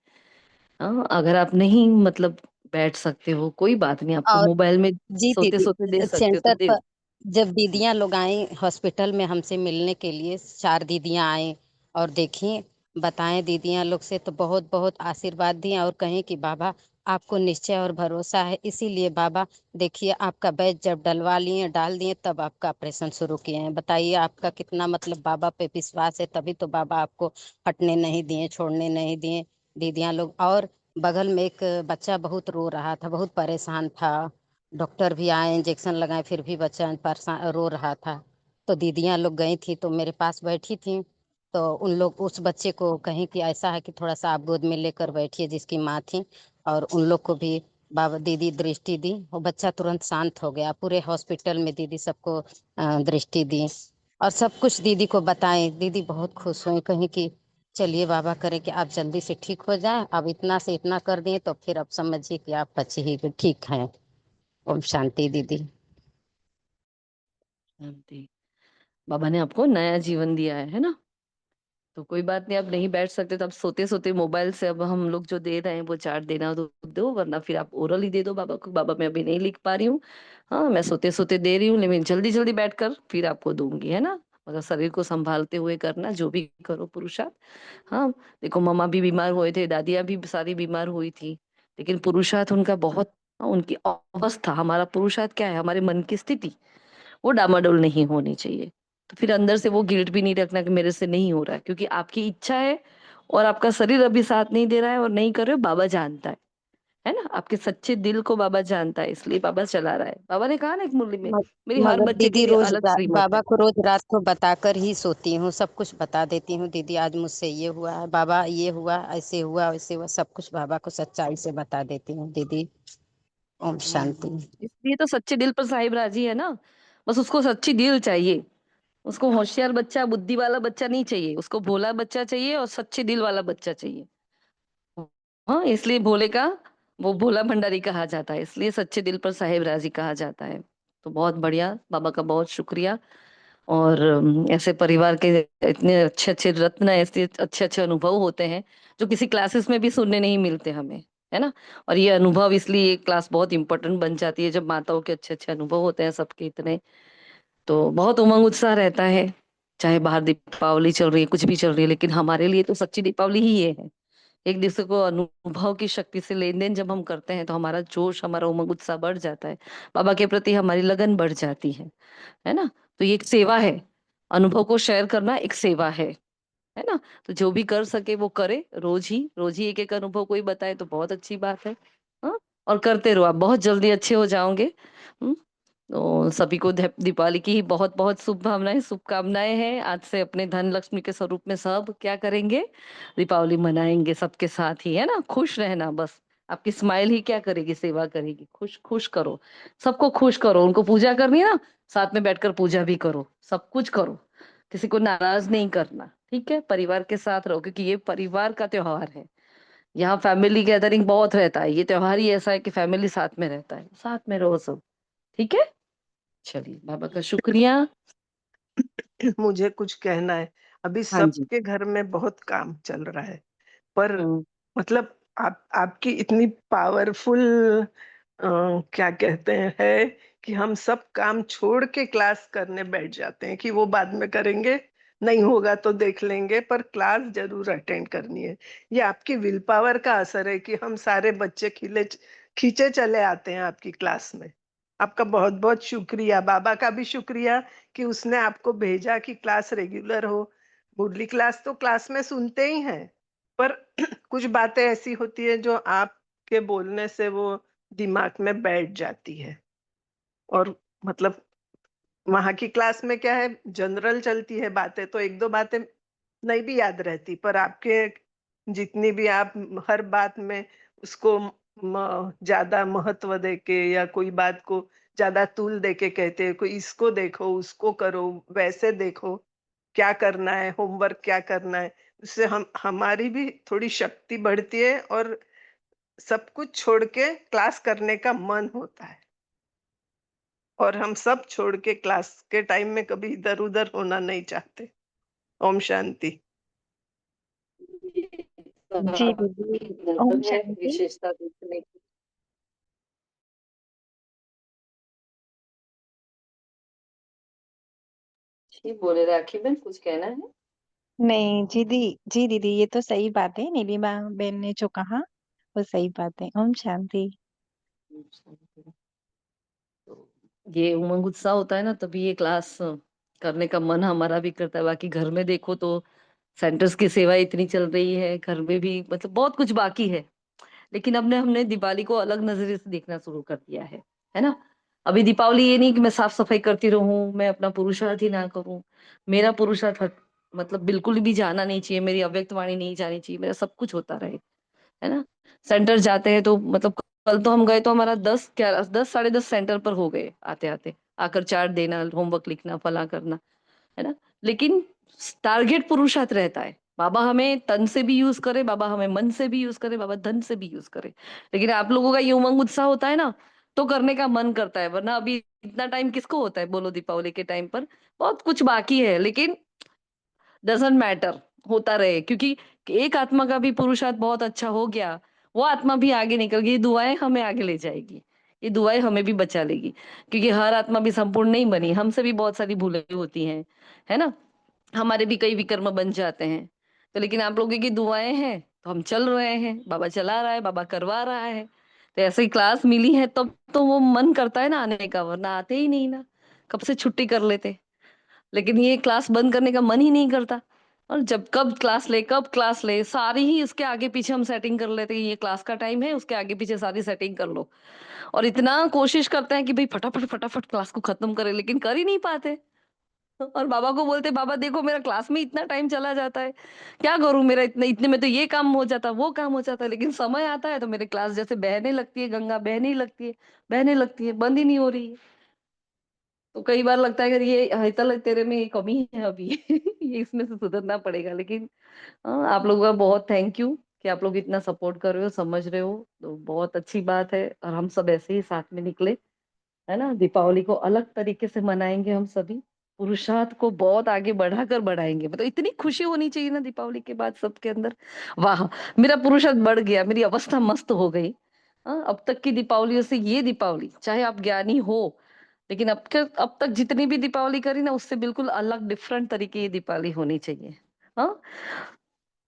हाँ, अगर आप नहीं मतलब बैठ सकते हो, कोई बात नहीं, आपको और मोबाइल में जी सोते दीदी सोते दे सकते हो तो सेंटर दे पर दो। जब दीदियां लोग आई हॉस्पिटल में हमसे मिलने के लिए, 4 दीदियां आई और देखी, बताएं दीदियां लोग से, तो बहुत बहुत आशीर्वाद दिए और कहें कि बाबा आपको निश्चय और भरोसा है, इसीलिए बाबा देखिए आपका बैच जब डलवा लिए डाल दिए तब आपका ऑपरेशन शुरू किए हैं। बताइए आपका कितना मतलब बाबा पे विश्वास है, तभी तो बाबा आपको हटने नहीं दिए, छोड़ने नहीं दिए दीदियां लोग। और बगल में एक बच्चा बहुत रो रहा था, बहुत परेशान था, डॉक्टर भी आए, इंजेक्शन लगाए, फिर भी बच्चा परेशान रो रहा था। तो दीदियां लोग गई थी तो मेरे पास बैठी थी, तो उन लोग उस बच्चे को कहीं कि ऐसा है कि थोड़ा सा आप गोद में लेकर बैठिए, जिसकी माँ थी, और उन लोग को भी बाबा दीदी दृष्टि दी। वो बच्चा तुरंत शांत हो गया। पूरे हॉस्पिटल में दीदी सबको दृष्टि दी और सब कुछ दीदी को बताएं। दीदी बहुत खुश हुई, कहीं कि चलिए बाबा करे कि आप जल्दी से ठीक हो जाए। अब इतना से इतना कर दिए तो फिर अब समझिए कि आप अच्छी ही ठीक हैं। ओम शांति दीदी। शांति। बाबा ने आपको नया जीवन दिया है ना? तो कोई बात नहीं, आप नहीं बैठ सकते तो अब सोते सोते मोबाइल से अब हम लोग जो दे रहे हैं वो चार्ट देना तो दो, वरना फिर आप ओरल ही दे दो बाबा को। बाबा मैं अभी नहीं लिख पा रही हूँ, हाँ मैं सोते सोते दे रही हूँ, लेकिन जल्दी जल्दी बैठकर फिर आपको दूंगी, है ना? मगर शरीर को संभालते हुए करना, जो भी करो पुरुषार्थ। हाँ, देखो मम्मा भी बीमार हुए थे, दादियाँ भी सारी बीमार हुई थी, लेकिन पुरुषार्थ उनका बहुत, उनकी अवस्था, हमारा पुरुषार्थ क्या है, हमारे मन की स्थिति वो डामाडोल नहीं होनी चाहिए। तो फिर अंदर से वो गिल्ट भी नहीं रखना कि मेरे से नहीं हो रहा है, क्योंकि आपकी इच्छा है और आपका शरीर अभी साथ नहीं दे रहा है और नहीं कर रहे हो, बाबा जानता है ना? आपके सच्चे दिल को बाबा जानता है, इसलिए बाबा चला रहा है। बाबा ने कहा ना एक मुरली में, म- मेरी हर मगर बच्चे के दीदी लिए रोज अलग श्रीमत बाबा है। को रोज रात को बताकर ही सोती हूँ, सब कुछ बता देती हूँ। दीदी आज मुझसे ये हुआ है, बाबा ये हुआ, ऐसे हुआ वैसे हुआ, सब कुछ बाबा को सच्चाई से बता देती हूँ दीदी। ओम शांति। इसलिए तो सच्चे दिल पर साहिब राजी है ना। बस उसको सच्ची दिल चाहिए, उसको होशियार बच्चा बुद्धि वाला बच्चा नहीं चाहिए, उसको भोला बच्चा चाहिए और सच्चे दिल वाला बच्चा चाहिए। हाँ, इसलिए भोले का वो भोला भंडारी कहा जाता है, इसलिए सच्चे दिल पर साहिब राजी कहा जाता है। तो बहुत बढ़िया, बाबा का बहुत शुक्रिया। और ऐसे परिवार के इतने अच्छे अच्छे रत्न, ऐसे अच्छे अच्छे अनुभव होते हैं जो किसी क्लासेस में भी सुनने नहीं मिलते हमें, है ना? और ये अनुभव, इसलिए ये क्लास बहुत इंपॉर्टेंट बन जाती है जब माताओं के अच्छे अच्छे अनुभव होते हैं सबके इतने। तो बहुत उमंग उत्साह रहता है, चाहे बाहर दीपावली चल रही है, कुछ भी चल रही है, लेकिन हमारे लिए तो सच्ची दीपावली ही ये है। एक दूसरे को अनुभव की शक्ति से लेन देन जब हम करते हैं तो हमारा जोश, हमारा उमंग उत्साह बढ़ जाता है, बाबा के प्रति हमारी लगन बढ़ जाती है ना? तो ये एक सेवा है, अनुभव को शेयर करना एक सेवा है ना? तो जो भी कर सके वो करे, रोज ही एक एक अनुभव कोई बताए तो बहुत अच्छी बात है। हाँ, और करते रहो, आप बहुत जल्दी अच्छे हो जाओगे। हम्म, तो सभी को दीपावली की बहुत बहुत शुभकामनाएं, शुभकामनाएं हैं। आज से अपने धन लक्ष्मी के स्वरूप में सब क्या करेंगे, दीपावली मनाएंगे सबके साथ ही, है ना? खुश रहना बस, आपकी स्माइल ही क्या करेगी, सेवा करेगी। खुश खुश करो, सबको खुश करो, उनको पूजा करनी है ना, साथ में बैठकर पूजा भी करो, सब कुछ करो, किसी को नाराज नहीं करना, ठीक है? परिवार के साथ रहो, क्योंकि ये परिवार का त्योहार है। यहाँ फैमिली गैदरिंग बहुत रहता है, ये त्योहार ही ऐसा है कि फैमिली साथ में रहता है, साथ में रहो सब, ठीक है? चलिए, बाबा का शुक्रिया। मुझे कुछ कहना है। अभी हाँ जी। सबके घर में बहुत काम चल रहा है, पर हम्म। मतलब आप आपकी इतनी पावरफुल क्या कहते हैं है कि हम सब काम छोड़ के क्लास करने बैठ जाते हैं कि वो बाद में करेंगे, नहीं होगा तो देख लेंगे, पर क्लास ज़रूर अटेंड करनी है। ये आपकी विल पावर का असर है कि हम सारे बच्चे खींचे चले आते हैं आपकी क्लास में। आपका बहुत-बहुत शुक्रिया, बाबा का भी शुक्रिया कि उसने आपको भेजा कि क्लास रेगुलर हो। मुरली क्लास तो क्लास में सुनते ही हैं, पर कुछ बातें ऐसी होती है जो आपके बोलने से वो दिमाग में बैठ जाती है। और मतलब वहाँ की क्लास में क्या है, जनरल चलती है बातें, तो 1-2 बातें नहीं भी याद रहती, पर आपके जितनी भी आप हर बात में उसको ज़्यादा महत्व देके या कोई बात को ज़्यादा तूल देके कहते हैं, कोई इसको देखो, उसको करो, वैसे देखो, क्या करना है, होमवर्क क्या करना है। उससे हम हमारी भी थोड़ी शक्ति बढ़ती है और सब कुछ छोड़ के क्लास करने का मन होता है। और हम सब छोड़ के क्लास के टाइम में कभी इधर-उधर होना नहीं चाहते। ओम शांति। जी दीदी। आपकी ओम नजर है शांति। विशेषता देखने की। जी बोले राखी बहन, कुछ कहना है? नहीं जी दीदी, ये तो सही बात है, नीलिमा बहन ने जो कहा वो सही बात है। ओम शांति। तो ये उमंग उत्साह होता है ना, तभी ये क्लास करने का मन हमारा भी करता है। बाकी घर में देखो तो सेंटर्स की सेवा इतनी चल रही है, घर में भी मतलब बहुत कुछ बाकी है। लेकिन अब ने हमने दिवाली को अलग नजरिए से देखना शुरू कर दिया है ना। अभी दीपावली ये नहीं कि मैं साफ सफाई करती रहूं, मैं अपना पुरुषार्थ ही ना करूं। मेरा पुरुषार्थ मतलब बिल्कुल भी जाना नहीं चाहिए, मेरी अव्यक्त वाणी नहीं जानी चाहिए, मेरा सब कुछ होता रहे, है ना। सेंटर जाते हैं तो मतलब कल तो हम गए तो हमारा 10 साढ़े 10 सेंटर पर हो गए आते आते। आकर चार्ट देना, होमवर्क लिखना, फला करना, है ना। लेकिन टारगेट पुरुषार्थ रहता है। बाबा हमें तन से भी यूज करे, बाबा हमें मन से भी यूज करे, बाबा धन से भी यूज करे। लेकिन आप लोगों का ये उमंग उत्साह होता है ना, तो करने का मन करता है। वरना अभी इतना टाइम किसको होता है बोलो, दीपावली के टाइम पर बहुत कुछ बाकी है। लेकिन डजेंट मैटर, होता रहे, क्योंकि एक आत्मा का भी पुरुषार्थ बहुत अच्छा हो गया, वो आत्मा भी आगे निकल गई, ये दुआएं हमें आगे ले जाएगी, ये दुआएं हमें भी बचा लेगी। क्योंकि हर आत्मा भी संपूर्ण नहीं बनी, हमसे भी बहुत सारी भूलें होती हैं, है ना। हमारे भी कई विकर्म बन जाते हैं। तो लेकिन आप लोगों की दुआएं हैं तो हम चल रहे हैं, बाबा चला रहा है, बाबा करवा रहा है। तो ऐसे ही क्लास मिली है तब तो वो मन करता है ना आने का, वरना आते ही नहीं ना, कब से छुट्टी कर लेते। लेकिन ये क्लास बंद करने का मन ही नहीं करता। और जब कब क्लास ले सारी ही उसके आगे पीछे हम सेटिंग कर लेते हैं, ये क्लास का टाइम है, उसके आगे पीछे सारी सेटिंग कर लो। और इतना कोशिश करते हैं कि भाई फटाफट फटाफट क्लास को खत्म करें, लेकिन कर ही नहीं पाते। और बाबा को बोलते, बाबा देखो मेरा क्लास में इतना टाइम चला जाता है, क्या करूं, मेरा इतने में तो ये काम हो जाता, वो काम हो जाता है। लेकिन समय आता है तो मेरी क्लास जैसे बहने लगती है, गंगा बहने लगती है, बहने लगती है, बंद ही नहीं हो रही है। तो कई बार लगता है कि ये हेतल तेरे में ये कमी है अभी ये इसमें से सुधरना पड़ेगा। लेकिन हाँ, आप लोगों का बहुत थैंक यू कि आप लोग इतना सपोर्ट कर रहे हो, समझ रहे हो, तो बहुत अच्छी बात है। और हम सब ऐसे ही साथ में निकले, है ना। दीपावली को अलग तरीके से मनाएंगे हम सभी, पुरुषार्थ को बहुत आगे बढ़ाकर बढ़ाएंगे। मतलब इतनी खुशी होनी चाहिए ना दीपावली के बाद सबके अंदर, वाह मेरा पुरुषार्थ बढ़ गया, मेरी अवस्था मस्त हो गई। हाँ, अब तक की दीपावलियों से ये दीपावली, चाहे आप ज्ञानी हो, लेकिन अब तक जितनी भी दीपावली करी ना, उससे बिल्कुल अलग डिफरेंट तरीके की दीपावली होनी चाहिए। हाँ,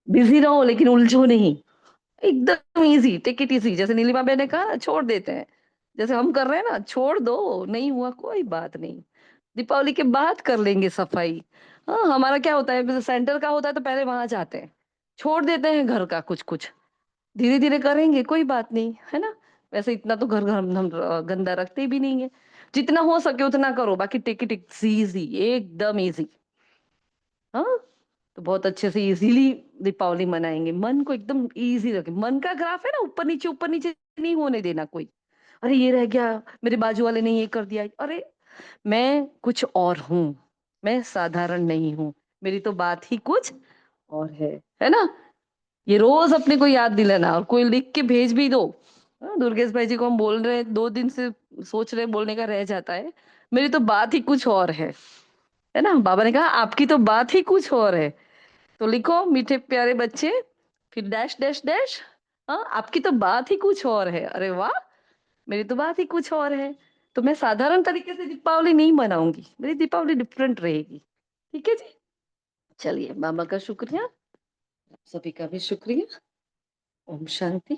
बिजी रहो लेकिन उलझो नहीं, एकदम इजी, टेक इट इजी। जैसे नीलिमा बहन ने कहा ना, छोड़ देते हैं, जैसे हम कर रहे हैं ना, छोड़ दो, नहीं हुआ कोई बात नहीं, दीपावली के बाद कर लेंगे सफाई। हाँ, हमारा क्या होता है, जैसे सेंटर का होता है तो पहले वहां जाते हैं, छोड़ देते हैं घर का कुछ कुछ, धीरे धीरे करेंगे, कोई बात नहीं, है ना। वैसे इतना तो घर घर हम गंदा रखते भी नहीं है। जितना हो सके उतना करो, बाकी टेक इट इजी, एकदम इजी। हाँ, तो बहुत अच्छे से इजीली दीपावली मनाएंगे। मन को एकदम इजी रखें, मन का ग्राफ है ना, ऊपर नीचे नहीं होने देना कोई। अरे ये रह गया, मेरे बाजू वाले ने ये कर दिया, अरे मैं कुछ और हूँ, मैं साधारण नहीं हूँ, मेरी तो बात ही कुछ और है ना। ये रोज अपने को याद दिलाना, और कोई लिख के भेज भी दो। हाँ, दुर्गेश भाई जी को हम बोल रहे हैं 2 दिन से, सोच रहे बोलने का रह जाता है, मेरी तो बात ही कुछ और है ना। बाबा ने कहा आपकी तो बात ही कुछ और है। तो लिखो मीठे प्यारे बच्चे, फिर डैश डैश डैश, हाँ आपकी तो बात ही कुछ और है। अरे वाह, मेरी तो बात ही कुछ और है। तो मैं साधारण तरीके से दीपावली नहीं मनाऊंगी, मेरी दीपावली डिफरेंट रहेगी। ठीक है जी, चलिए बाबा का शुक्रिया, सभी का भी शुक्रिया। ओम शांति।